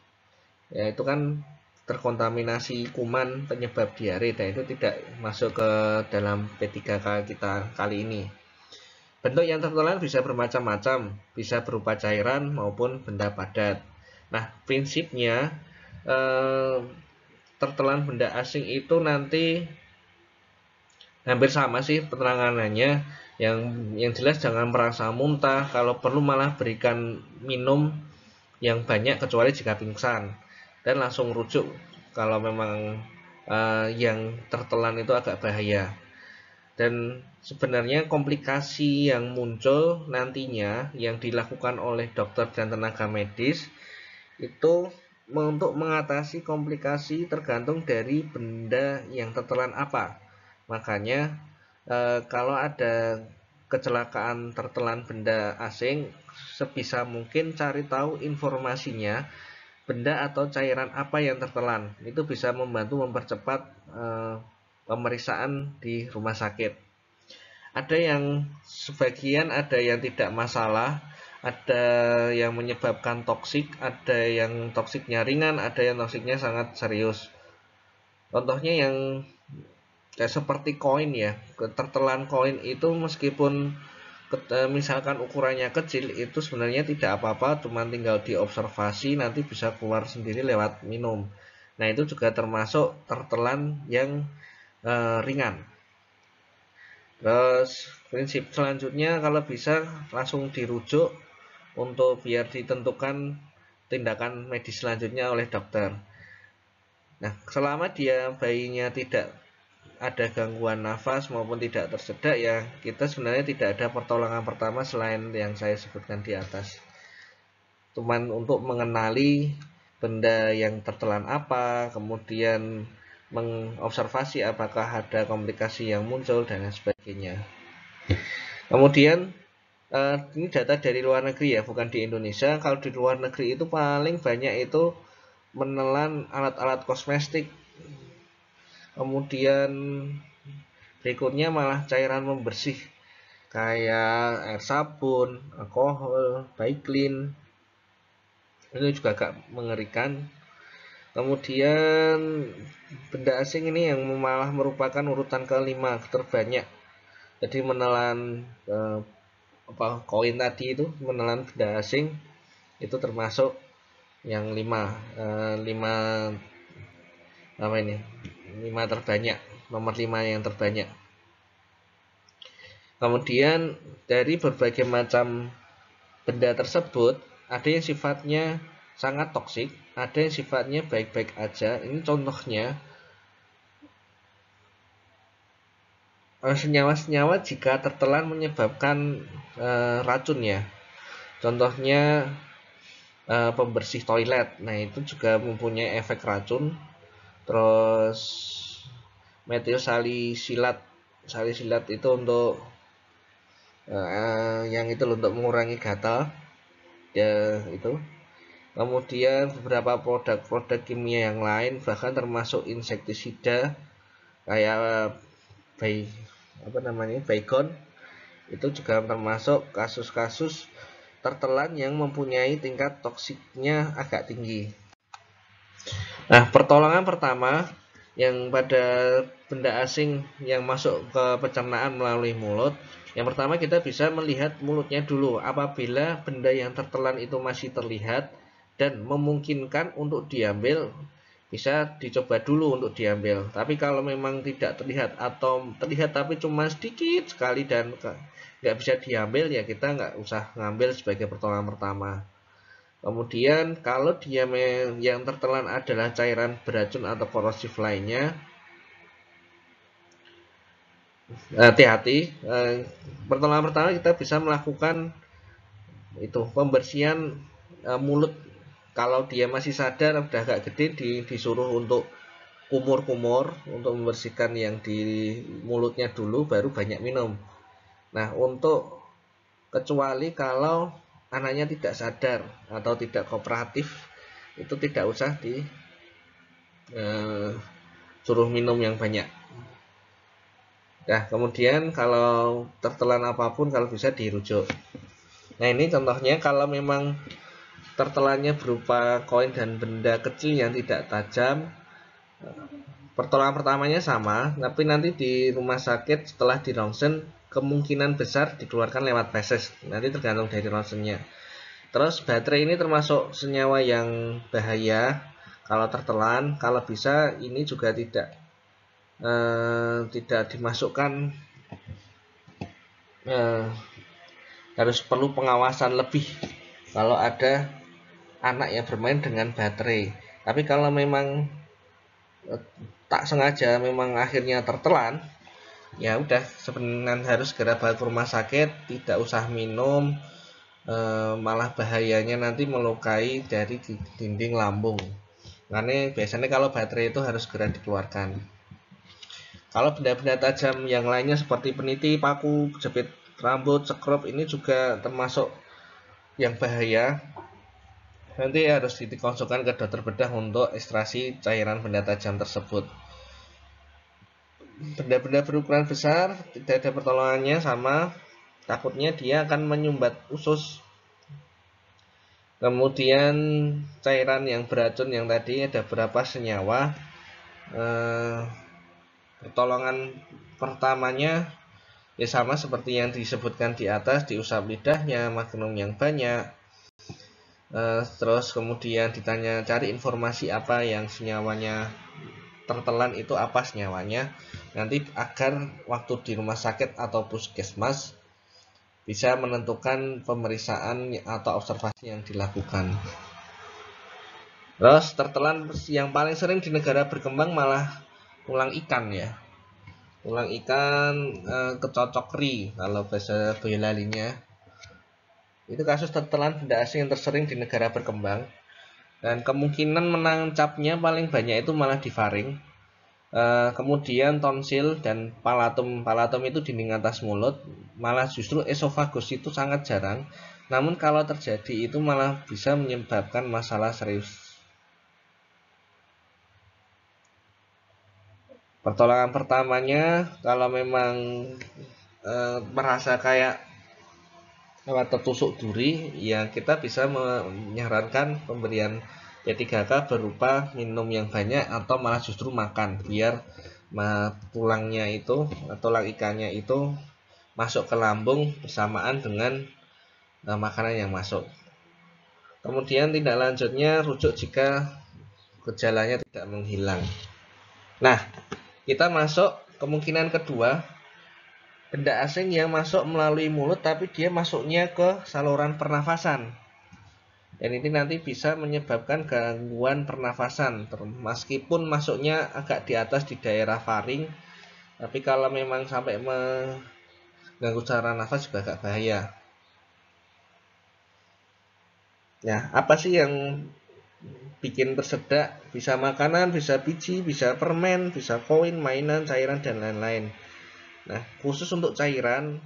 ya itu kan terkontaminasi kuman penyebab diare, dan itu tidak masuk ke dalam P3K kita kali ini. Bentuk yang tertelan bisa bermacam-macam, bisa berupa cairan maupun benda padat. Nah, prinsipnya tertelan benda asing itu nanti hampir sama sih penanganannya. Yang jelas jangan merasa muntah, kalau perlu malah berikan minum yang banyak kecuali jika pingsan, dan langsung rujuk kalau memang yang tertelan itu agak bahaya. Dan sebenarnya komplikasi yang muncul nantinya yang dilakukan oleh dokter dan tenaga medis itu untuk mengatasi komplikasi tergantung dari benda yang tertelan apa. Makanya kalau ada kecelakaan tertelan benda asing, sebisa mungkin cari tahu informasinya, benda atau cairan apa yang tertelan. Itu bisa membantu mempercepat pemeriksaan di rumah sakit. Ada yang sebagian ada yang tidak masalah, ada yang menyebabkan toksik, ada yang toksiknya ringan, ada yang toksiknya sangat serius. Contohnya yang kayak seperti koin ya, tertelan koin itu meskipun misalkan ukurannya kecil, itu sebenarnya tidak apa-apa, cuma tinggal diobservasi, nanti bisa keluar sendiri lewat minum. Nah, itu juga termasuk tertelan yang ringan. Terus prinsip selanjutnya kalau bisa langsung dirujuk untuk biar ditentukan tindakan medis selanjutnya oleh dokter. Nah, selama dia bayinya tidak ada gangguan nafas maupun tidak tersedak, ya kita sebenarnya tidak ada pertolongan pertama selain yang saya sebutkan di atas. Cuman untuk mengenali benda yang tertelan apa, kemudian mengobservasi apakah ada komplikasi yang muncul dan sebagainya. Kemudian ini data dari luar negeri ya, bukan di Indonesia. Kalau di luar negeri itu paling banyak itu menelan alat-alat kosmetik. Kemudian berikutnya malah cairan pembersih kayak air sabun, alkohol, Baiklin. Ini juga agak mengerikan. Kemudian benda asing ini yang malah merupakan urutan kelima terbanyak. Jadi menelan koin tadi itu, menelan benda asing itu termasuk yang lima apa ini, 5 terbanyak, nomor 5 yang terbanyak. Kemudian dari berbagai macam benda tersebut, ada yang sifatnya sangat toksik, ada yang sifatnya baik-baik aja. Ini contohnya senyawa-senyawa jika tertelan menyebabkan racun ya. Contohnya pembersih toilet. Nah, itu juga mempunyai efek racun. Terus metil salisilat. Salisilat itu untuk yang itu untuk mengurangi gatal. Ya, itu. Kemudian beberapa produk-produk kimia yang lain, bahkan termasuk insektisida kayak baygon, itu juga termasuk kasus-kasus tertelan yang mempunyai tingkat toksiknya agak tinggi. Nah, pertolongan pertama yang pada benda asing yang masuk ke pencernaan melalui mulut, yang pertama kita bisa melihat mulutnya dulu. Apabila benda yang tertelan itu masih terlihat dan memungkinkan untuk diambil, bisa dicoba dulu untuk diambil. Tapi kalau memang tidak terlihat atau terlihat tapi cuma sedikit sekali dan nggak bisa diambil, ya kita nggak usah ngambil sebagai pertolongan pertama. Kemudian kalau dia yang tertelan adalah cairan beracun atau korosif lainnya, hati-hati. Pertolongan pertama kita bisa melakukan itu pembersihan mulut. Kalau dia masih sadar, udah agak gede, disuruh untuk kumur-kumur untuk membersihkan yang di mulutnya dulu, baru banyak minum. Nah, untuk kecuali kalau anaknya tidak sadar atau tidak kooperatif, itu tidak usah suruh minum yang banyak. Nah, kemudian kalau tertelan apapun, kalau bisa dirujuk. Nah, ini contohnya kalau memang tertelannya berupa koin dan benda kecil yang tidak tajam, pertolongan pertamanya sama, tapi nanti di rumah sakit setelah di ronsen kemungkinan besar dikeluarkan lewat feses. Nanti tergantung dari ronsennya. Terus baterai ini termasuk senyawa yang bahaya kalau tertelan. Kalau bisa ini juga tidak dimasukkan, harus perlu pengawasan lebih kalau ada anak yang bermain dengan baterai. Tapi kalau memang tak sengaja memang akhirnya tertelan, ya udah sebenarnya harus segera bawa ke rumah sakit, tidak usah minum, malah bahayanya nanti melukai dari dinding lambung. Karena biasanya kalau baterai itu harus segera dikeluarkan. Kalau benda-benda tajam yang lainnya seperti peniti, paku, jepit rambut, sekrup ini juga termasuk yang bahaya. Nanti harus dikonsulkan ke dokter bedah untuk ekstraksi cairan benda tajam tersebut. Benda-benda berukuran besar tidak ada pertolongannya, sama takutnya dia akan menyumbat usus. Kemudian cairan yang beracun yang tadi ada beberapa senyawa. Pertolongan pertamanya ya sama seperti yang disebutkan di atas, diusap lidahnya, magnum yang banyak. Terus kemudian ditanya, cari informasi apa yang senyawanya tertelan itu, apa senyawanya, nanti agar waktu di rumah sakit atau puskesmas bisa menentukan pemeriksaan atau observasi yang dilakukan. Terus tertelan yang paling sering di negara berkembang malah tulang ikan ya. Tulang ikan kecocokri kalau bahasa Boyolalinya. Itu kasus tertelan benda asing yang tersering di negara berkembang. Dan kemungkinan menancapnya paling banyak itu malah di faring. Kemudian tonsil dan palatum. Palatum itu dinding atas mulut. Malah justru esofagus itu sangat jarang. Namun kalau terjadi itu malah bisa menyebabkan masalah serius. Pertolongan pertamanya kalau memang merasa kayak tertusuk duri, ya kita bisa menyarankan pemberian P3K berupa minum yang banyak atau malah justru makan biar tulangnya itu, tulang ikannya itu masuk ke lambung bersamaan dengan makanan yang masuk. Kemudian tindak lanjutnya rujuk jika gejalanya tidak menghilang. Nah, kita masuk kemungkinan kedua, benda asing yang masuk melalui mulut tapi dia masuknya ke saluran pernafasan. Dan ini nanti bisa menyebabkan gangguan pernafasan, meskipun masuknya agak di atas di daerah faring, tapi kalau memang sampai mengganggu saluran nafas juga agak bahaya. Nah, apa sih yang bikin tersedak? Bisa makanan, bisa biji, bisa permen, bisa koin, mainan, cairan, dan lain-lain. Nah, khusus untuk cairan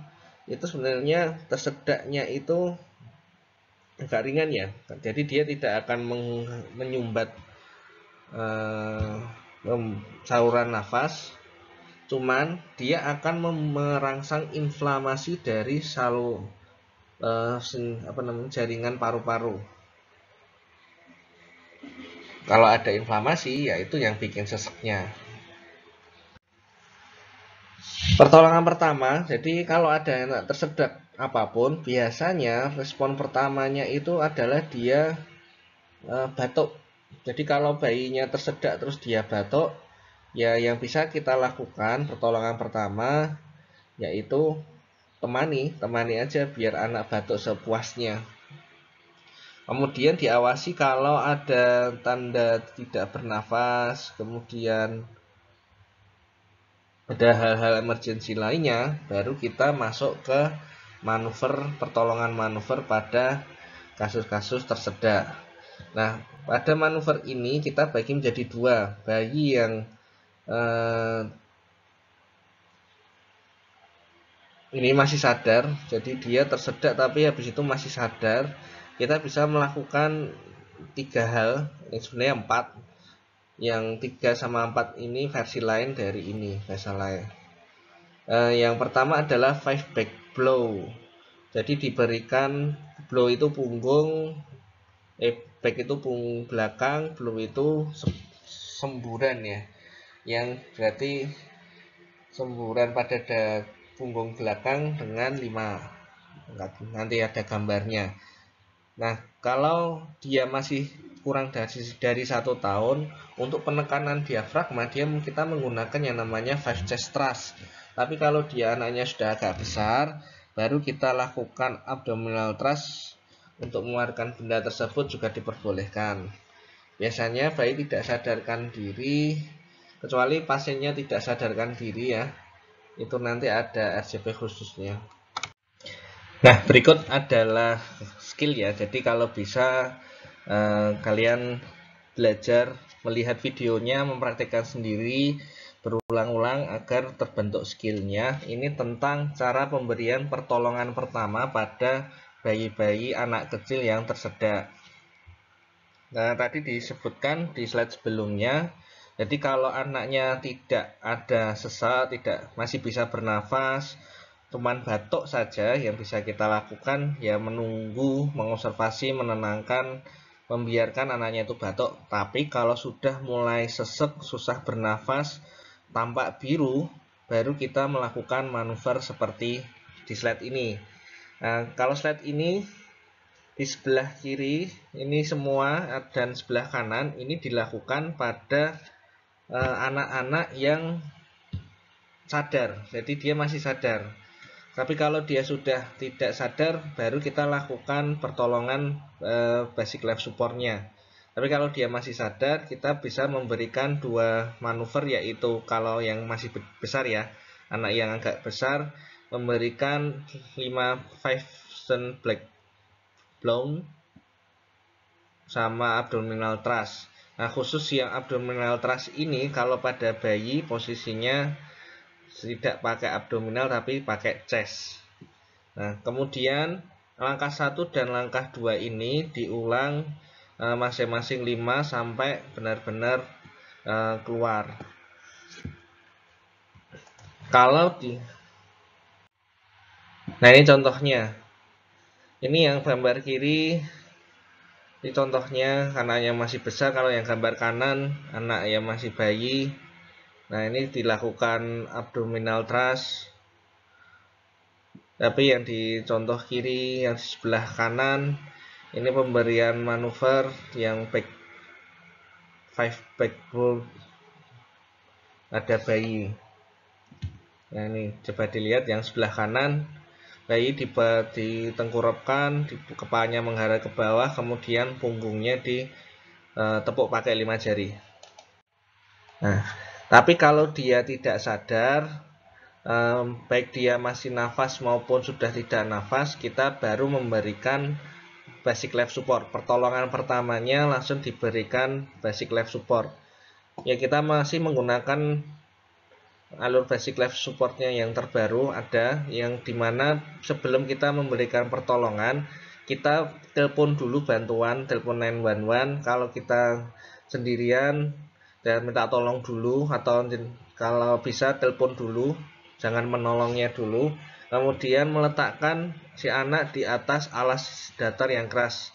itu sebenarnya tersedaknya itu agak ringan ya. Jadi dia tidak akan menyumbat saluran nafas, cuman dia akan merangsang inflamasi dari jaringan paru-paru. Kalau ada inflamasi, ya itu yang bikin seseknya. Pertolongan pertama, jadi kalau ada anak tersedak apapun, biasanya respon pertamanya itu adalah dia batuk. Jadi kalau bayinya tersedak terus dia batuk, ya yang bisa kita lakukan pertolongan pertama yaitu temani aja biar anak batuk sepuasnya. Kemudian diawasi kalau ada tanda tidak bernafas, kemudian ada hal-hal emergensi lainnya, baru kita masuk ke pertolongan manuver pada kasus-kasus tersedak. Nah, pada manuver ini kita bagi menjadi dua. Bayi yang ini masih sadar, jadi dia tersedak tapi habis itu masih sadar, kita bisa melakukan 3 hal, ini sebenarnya 4. Yang 3 sama 4 ini versi lain dari ini, bahasa lain. Yang pertama adalah 5 back blow. Jadi diberikan blow itu punggung, back itu punggung belakang, blow itu semburan ya. Yang berarti semburan pada punggung belakang dengan 5. Nanti ada gambarnya. Nah, kalau dia masih kurang dari 1 tahun, untuk penekanan diafragma kita menggunakan yang namanya 5 chest thrust. Tapi kalau dia anaknya sudah agak besar, baru kita lakukan abdominal thrust untuk mengeluarkan benda tersebut juga diperbolehkan. Biasanya bayi tidak sadarkan diri, kecuali pasiennya tidak sadarkan diri ya. Itu nanti ada RCP khususnya. Nah, berikut adalah skill ya. Jadi kalau bisa kalian belajar melihat videonya, mempraktikkan sendiri berulang-ulang agar terbentuk skillnya. Ini tentang cara pemberian pertolongan pertama pada bayi-bayi anak kecil yang tersedak. Nah, tadi disebutkan di slide sebelumnya. Jadi kalau anaknya tidak ada sesak, masih bisa bernafas, cuman batuk saja yang bisa kita lakukan ya menunggu, mengobservasi, menenangkan, membiarkan anaknya itu batuk. Tapi kalau sudah mulai sesek, susah bernafas, tampak biru, baru kita melakukan manuver seperti di slide ini. Nah, kalau slide ini di sebelah kiri ini semua dan sebelah kanan ini dilakukan pada anak-anak yang sadar. Jadi dia masih sadar. Tapi kalau dia sudah tidak sadar, baru kita lakukan pertolongan basic life support-nya. Tapi kalau dia masih sadar, kita bisa memberikan 2 manuver, yaitu kalau yang masih besar ya, anak yang agak besar, memberikan 5 black blown sama abdominal thrust. Nah, khusus yang abdominal thrust ini kalau pada bayi posisinya tidak pakai abdominal tapi pakai chest. Nah, kemudian langkah 1 dan langkah 2 ini diulang masing-masing 5 sampai benar-benar keluar. Kalau Nah, ini contohnya. Ini yang gambar kiri, ini contohnya anak yang masih besar. Kalau yang gambar kanan anak yang masih bayi. Nah, ini dilakukan abdominal thrust. Tapi yang di contoh kiri, yang di sebelah kanan, ini pemberian manuver yang five back roll, ada bayi. Nah, ini coba dilihat yang sebelah kanan, bayi ditengkurapkan, kepalanya menghadap ke bawah, kemudian punggungnya ditepuk pakai 5 jari. Nah, tapi kalau dia tidak sadar, baik dia masih nafas maupun sudah tidak nafas, kita baru memberikan basic life support. Pertolongan pertamanya langsung diberikan basic life support. Ya, kita masih menggunakan alur basic life supportnya yang terbaru, ada yang dimana sebelum kita memberikan pertolongan, kita telepon dulu bantuan, telepon 911. Kalau kita sendirian dan minta tolong dulu, atau kalau bisa telepon dulu, jangan menolongnya dulu. Kemudian meletakkan si anak di atas alas datar yang keras,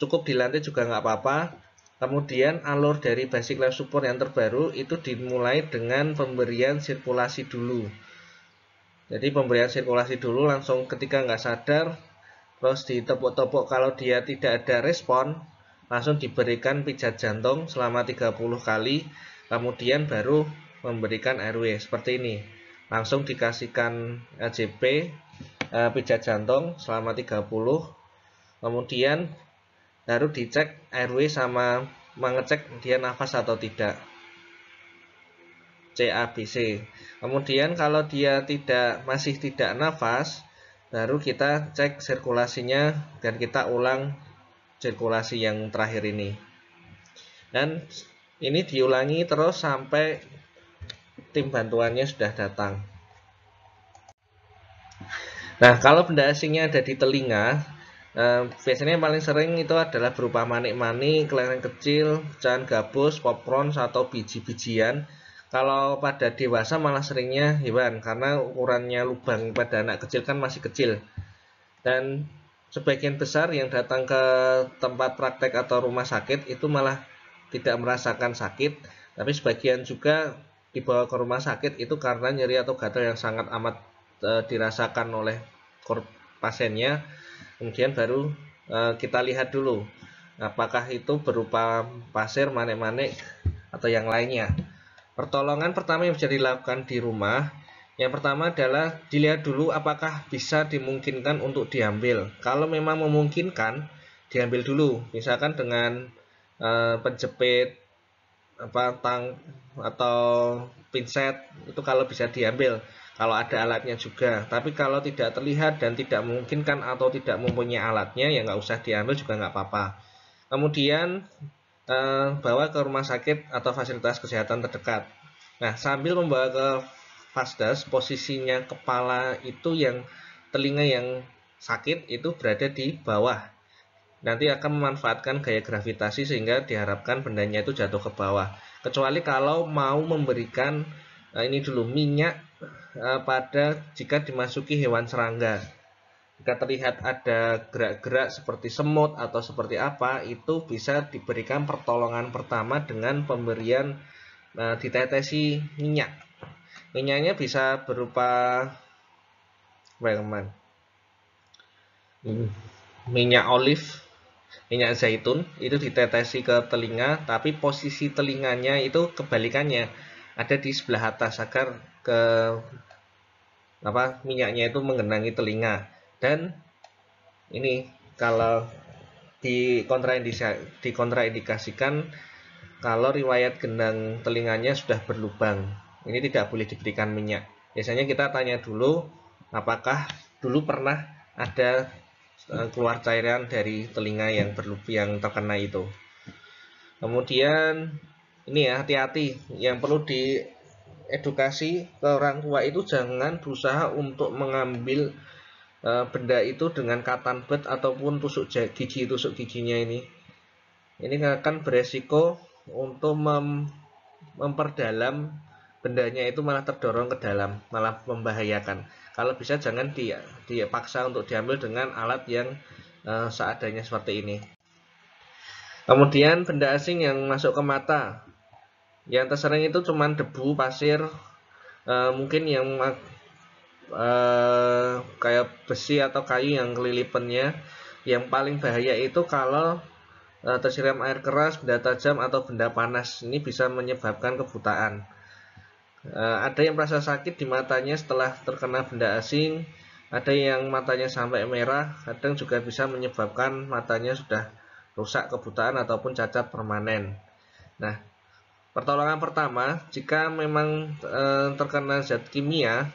cukup di lantai juga nggak apa-apa. Kemudian alur dari basic life support yang terbaru itu dimulai dengan pemberian sirkulasi dulu. Jadi pemberian sirkulasi dulu langsung ketika nggak sadar, terus ditepuk-tepuk. Kalau dia tidak ada respon, langsung diberikan pijat jantung selama 30 kali. Kemudian baru memberikan airway seperti ini. Langsung dikasihkan LJP, pijat jantung selama 30. Kemudian baru dicek airway sama mengecek dia nafas atau tidak, CABC. Kemudian kalau dia masih tidak nafas, baru kita cek sirkulasinya dan kita ulang sirkulasi yang terakhir ini. Dan ini diulangi terus sampai tim bantuannya sudah datang. Nah, kalau benda asingnya ada di telinga, biasanya yang paling sering itu adalah berupa manik-manik, kelereng kecil, pecahan gabus, popcorn, atau biji-bijian. Kalau pada dewasa malah seringnya hewan, karena ukurannya lubang pada anak kecil kan masih kecil. Dan sebagian besar yang datang ke tempat praktek atau rumah sakit itu malah tidak merasakan sakit, tapi sebagian juga dibawa ke rumah sakit itu karena nyeri atau gatal yang sangat amat dirasakan oleh pasiennya. Kemudian baru kita lihat dulu apakah itu berupa pasir, manik-manik, atau yang lainnya. Pertolongan pertama yang bisa dilakukan di rumah, yang pertama adalah dilihat dulu apakah bisa dimungkinkan untuk diambil. Kalau memang memungkinkan, diambil dulu. Misalkan dengan penjepit tang atau pinset, itu kalau bisa diambil. Kalau ada alatnya juga. Tapi kalau tidak terlihat dan tidak memungkinkan atau tidak mempunyai alatnya, ya nggak usah diambil juga nggak apa-apa. Kemudian bawa ke rumah sakit atau fasilitas kesehatan terdekat. Nah, sambil membawa ke Fasdas, posisinya kepala itu yang telinga yang sakit itu berada di bawah. Nanti akan memanfaatkan gaya gravitasi sehingga diharapkan bendanya itu jatuh ke bawah. Kecuali kalau mau memberikan ini dulu minyak pada jika dimasuki hewan serangga. Jika terlihat ada gerak-gerak seperti semut atau seperti apa, itu bisa diberikan pertolongan pertama dengan pemberian ditetesi minyak. Minyaknya bisa berupa minyak olive, minyak zaitun, itu ditetesi ke telinga, tapi posisi telinganya itu kebalikannya, ada di sebelah atas agar ke minyaknya itu menggenangi telinga. Dan ini kalau dikontraindikasikan kalau riwayat gendang telinganya sudah berlubang, ini tidak boleh diberikan minyak. Biasanya kita tanya dulu apakah dulu pernah ada keluar cairan dari telinga yang terkena itu. Kemudian ini ya, hati-hati, yang perlu diedukasi ke orang tua itu jangan berusaha untuk mengambil benda itu dengan cotton bud ataupun tusuk giginya ini. Ini akan beresiko untuk memperdalam bendanya, itu malah terdorong ke dalam, malah membahayakan. Kalau bisa jangan dipaksa untuk diambil dengan alat yang seadanya seperti ini. Kemudian benda asing yang masuk ke mata, yang tersering itu cuma debu, pasir, mungkin yang kayak besi atau kayu yang kelilipannya. Yang paling bahaya itu kalau tersiram air keras, benda tajam, atau benda panas. Ini bisa menyebabkan kebutaan. Ada yang merasa sakit di matanya setelah terkena benda asing, ada yang matanya sampai merah, kadang juga bisa menyebabkan matanya sudah rusak, kebutaan, ataupun cacat permanen. Nah, pertolongan pertama, jika memang terkena zat kimia,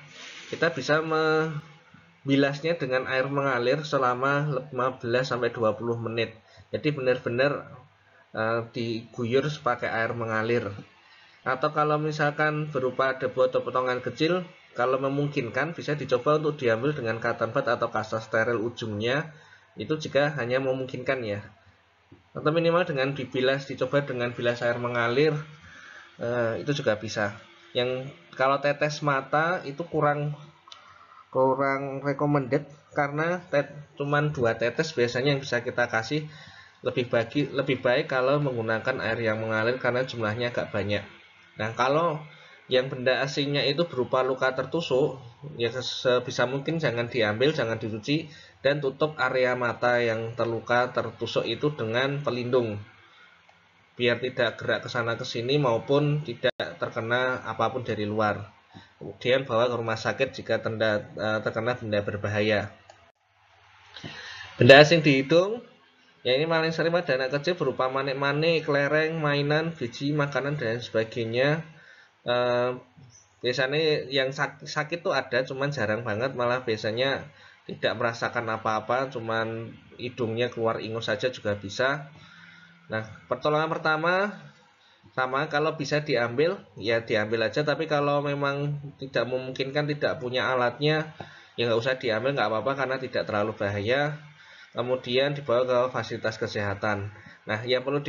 kita bisa membilasnya dengan air mengalir selama 15-20 menit. Jadi benar-benar diguyur pakai air mengalir. Atau kalau misalkan berupa debu atau potongan kecil, kalau memungkinkan bisa dicoba untuk diambil dengan cotton bud atau kasta steril ujungnya, itu jika hanya memungkinkan ya. Atau minimal dengan dicoba dengan bilas air mengalir, itu juga bisa. Yang kalau tetes mata itu kurang recommended, karena cuman 2 tetes biasanya yang bisa kita kasih. Lebih baik kalau menggunakan air yang mengalir karena jumlahnya agak banyak. Nah, kalau yang benda asingnya itu berupa luka tertusuk, ya sebisa mungkin jangan diambil, jangan dicuci, dan tutup area mata yang tertusuk itu dengan pelindung, biar tidak gerak ke sana ke sini maupun tidak terkena apapun dari luar. Kemudian bawa ke rumah sakit jika terkena benda berbahaya. Benda asing di hidung, ya ini paling sering pada anak kecil berupa manik-manik, kelereng, mainan, biji, makanan, dan sebagainya. Biasanya yang sakit tuh ada, cuman jarang banget, malah biasanya tidak merasakan apa-apa, cuman hidungnya keluar ingus saja juga bisa. Nah, pertolongan pertama sama, kalau bisa diambil ya diambil aja, tapi kalau memang tidak memungkinkan, tidak punya alatnya, ya nggak usah diambil, nggak apa-apa karena tidak terlalu bahaya. Kemudian dibawa ke fasilitas kesehatan. Nah, yang perlu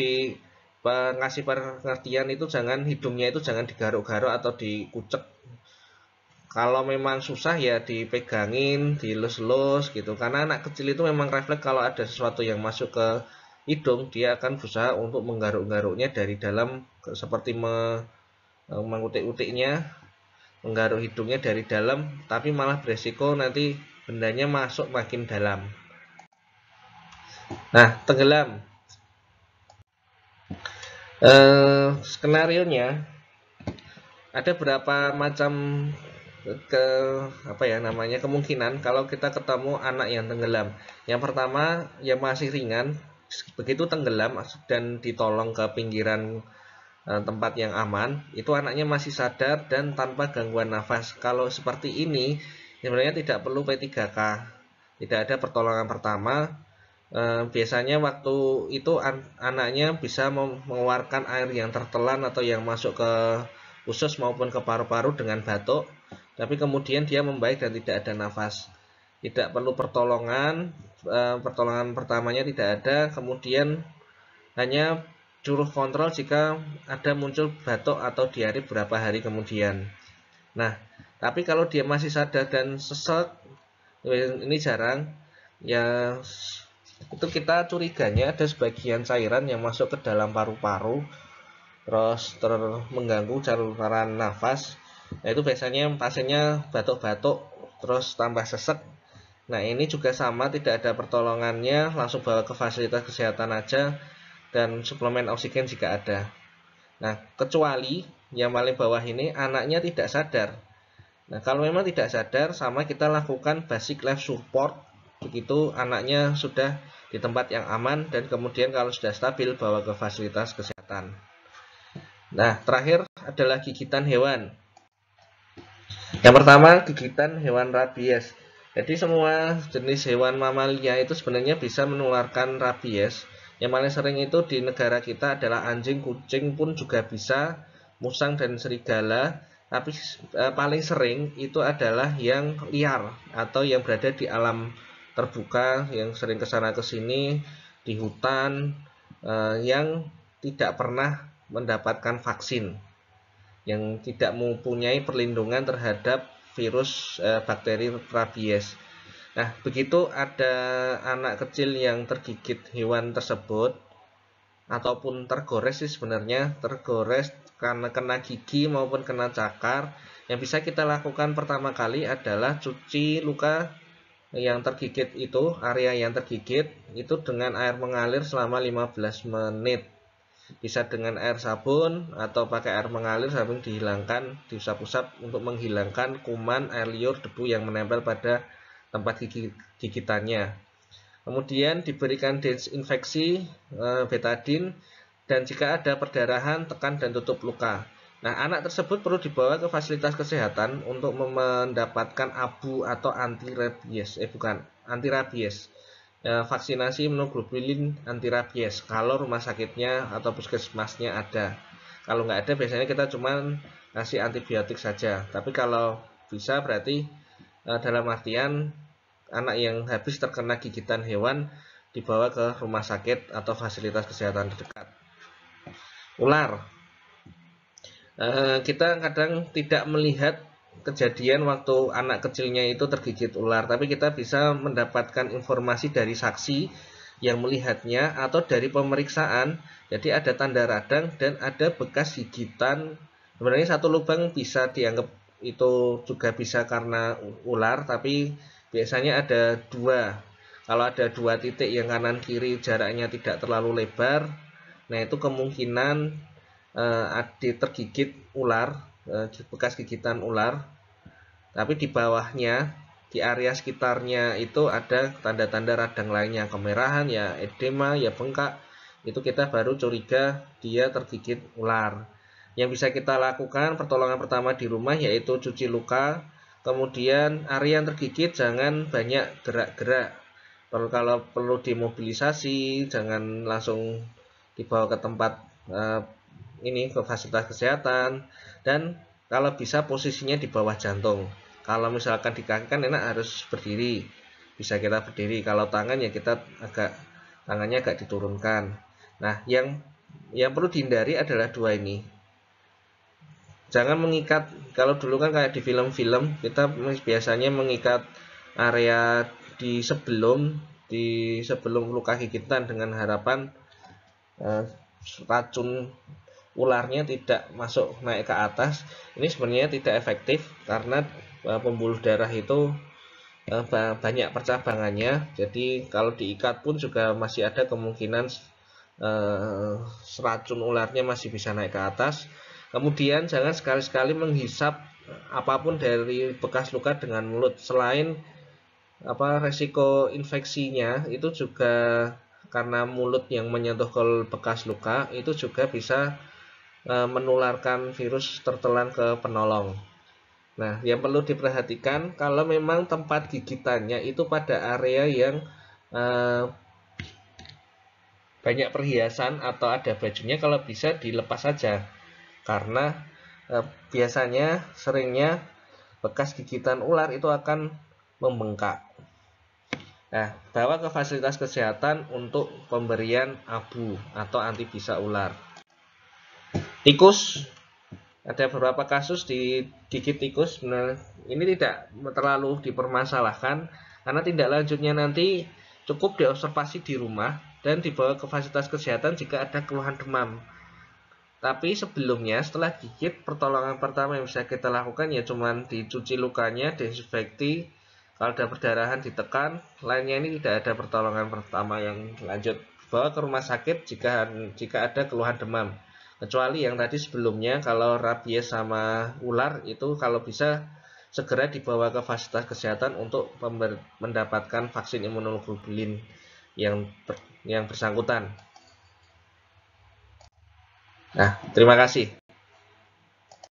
ngasih pengertian itu hidungnya itu jangan digaruk-garuk atau dikucek. Kalau memang susah ya dipegangin, dilus-lus gitu. Karena anak kecil itu memang refleks kalau ada sesuatu yang masuk ke hidung, dia akan berusaha untuk menggaruk-garuknya dari dalam, seperti mengutik-utiknya, menggaruk hidungnya dari dalam, tapi malah beresiko nanti bendanya masuk makin dalam. Nah, tenggelam. Skenario-nya ada berapa macam ke apa ya namanya kemungkinan kalau kita ketemu anak yang tenggelam. Yang pertama, yang masih ringan, begitu tenggelam dan ditolong ke pinggiran tempat yang aman, itu anaknya masih sadar dan tanpa gangguan nafas. Kalau seperti ini, sebenarnya tidak perlu P3K, tidak ada pertolongan pertama. Biasanya waktu itu anaknya bisa mengeluarkan air yang tertelan atau yang masuk ke usus maupun ke paru-paru dengan batuk, tapi kemudian dia membaik dan tidak ada nafas. Tidak perlu pertolongan, pertolongan pertamanya tidak ada, kemudian hanya suruh kontrol jika ada muncul batuk atau diare beberapa hari kemudian. Nah, tapi kalau dia masih sadar dan sesek, ini jarang, ya itu kita curiganya ada sebagian cairan yang masuk ke dalam paru-paru terus mengganggu saluran nafas. Nah, itu biasanya pasiennya batuk-batuk terus tambah sesek. Nah, ini juga sama, tidak ada pertolongannya, langsung bawa ke fasilitas kesehatan aja dan suplemen oksigen jika ada. Nah, kecuali yang paling bawah ini anaknya tidak sadar. Nah, kalau memang tidak sadar, sama kita lakukan basic life support. Begitu anaknya sudah di tempat yang aman dan kemudian kalau sudah stabil bawa ke fasilitas kesehatan. Nah, terakhir adalah gigitan hewan. Yang pertama, gigitan hewan rabies. Jadi semua jenis hewan mamalia itu sebenarnya bisa menularkan rabies. Yang paling sering itu di negara kita adalah anjing, kucing pun juga bisa, musang dan serigala. Tapi paling sering itu adalah yang liar atau yang berada di alam terbuka, yang sering kesana kesini di hutan, yang tidak pernah mendapatkan vaksin, yang tidak mempunyai perlindungan terhadap virus bakteri rabies. Nah, begitu ada anak kecil yang tergigit hewan tersebut ataupun tergores sih sebenarnya, tergores karena kena gigi maupun kena cakar, yang bisa kita lakukan pertama kali adalah cuci luka yang tergigit itu, area yang tergigit itu dengan air mengalir selama 15 menit. Bisa dengan air sabun atau pakai air mengalir sambil dihilangkan, diusap-usap untuk menghilangkan kuman, air liur, debu yang menempel pada tempat gigitannya. Kemudian diberikan desinfeksi betadine dan jika ada perdarahan tekan dan tutup luka. Nah, anak tersebut perlu dibawa ke fasilitas kesehatan untuk mendapatkan abu atau anti rabies. Vaksinasi imunoglobulin anti rabies kalau rumah sakitnya atau puskesmasnya ada. Kalau nggak ada biasanya kita cuma kasih antibiotik saja. Tapi kalau bisa berarti dalam artian anak yang habis terkena gigitan hewan dibawa ke rumah sakit atau fasilitas kesehatan terdekat. Ular, kita kadang tidak melihat kejadian waktu anak kecilnya itu tergigit ular, tapi kita bisa mendapatkan informasi dari saksi yang melihatnya atau dari pemeriksaan. Jadi ada tanda radang dan ada bekas gigitan. Sebenarnya satu lubang bisa dianggap itu juga bisa karena ular, tapi biasanya ada dua. Kalau ada dua titik yang kanan kiri jaraknya tidak terlalu lebar, nah itu kemungkinan tergigit ular, bekas gigitan ular. Tapi di bawahnya, di area sekitarnya itu ada tanda-tanda radang lainnya, kemerahan, ya edema, ya bengkak. Itu kita baru curiga dia tergigit ular. Yang bisa kita lakukan pertolongan pertama di rumah yaitu cuci luka. Kemudian area yang tergigit jangan banyak gerak-gerak. Kalau perlu dimobilisasi, jangan langsung dibawa ke tempat ke fasilitas kesehatan, dan kalau bisa posisinya di bawah jantung. Kalau misalkan di kaki kan enak harus berdiri, bisa kita berdiri. Kalau tangan ya kita tangannya agak diturunkan. Nah, yang perlu dihindari adalah dua ini. Jangan mengikat. Kalau dulu kan kayak di film-film kita biasanya mengikat area di sebelum luka gigitan dengan harapan racun ularnya tidak masuk naik ke atas. Ini sebenarnya tidak efektif karena pembuluh darah itu banyak percabangannya. Jadi kalau diikat pun juga masih ada kemungkinan racun ularnya masih bisa naik ke atas. Kemudian jangan sekali-sekali menghisap apapun dari bekas luka dengan mulut. Selain resiko infeksinya itu juga karena mulut yang menyentuh ke bekas luka itu juga bisa menularkan virus tertelan ke penolong. Nah, yang perlu diperhatikan kalau memang tempat gigitannya itu pada area yang banyak perhiasan atau ada bajunya, kalau bisa dilepas saja karena biasanya seringnya bekas gigitan ular itu akan membengkak. Nah, bawa ke fasilitas kesehatan untuk pemberian abu atau antibisa ular. Tikus, ada beberapa kasus digigit tikus. Nah, ini tidak terlalu dipermasalahkan karena tindak lanjutnya nanti cukup diobservasi di rumah dan dibawa ke fasilitas kesehatan jika ada keluhan demam. Tapi sebelumnya setelah gigit, pertolongan pertama yang bisa kita lakukan ya cuman dicuci lukanya, desinfekti, kalau ada perdarahan ditekan, lainnya ini tidak ada pertolongan pertama yang lanjut. Bawa ke rumah sakit jika ada keluhan demam. Kecuali yang tadi sebelumnya, kalau rabies sama ular itu kalau bisa segera dibawa ke fasilitas kesehatan untuk mendapatkan vaksin imunoglobulin yang bersangkutan. Nah, terima kasih.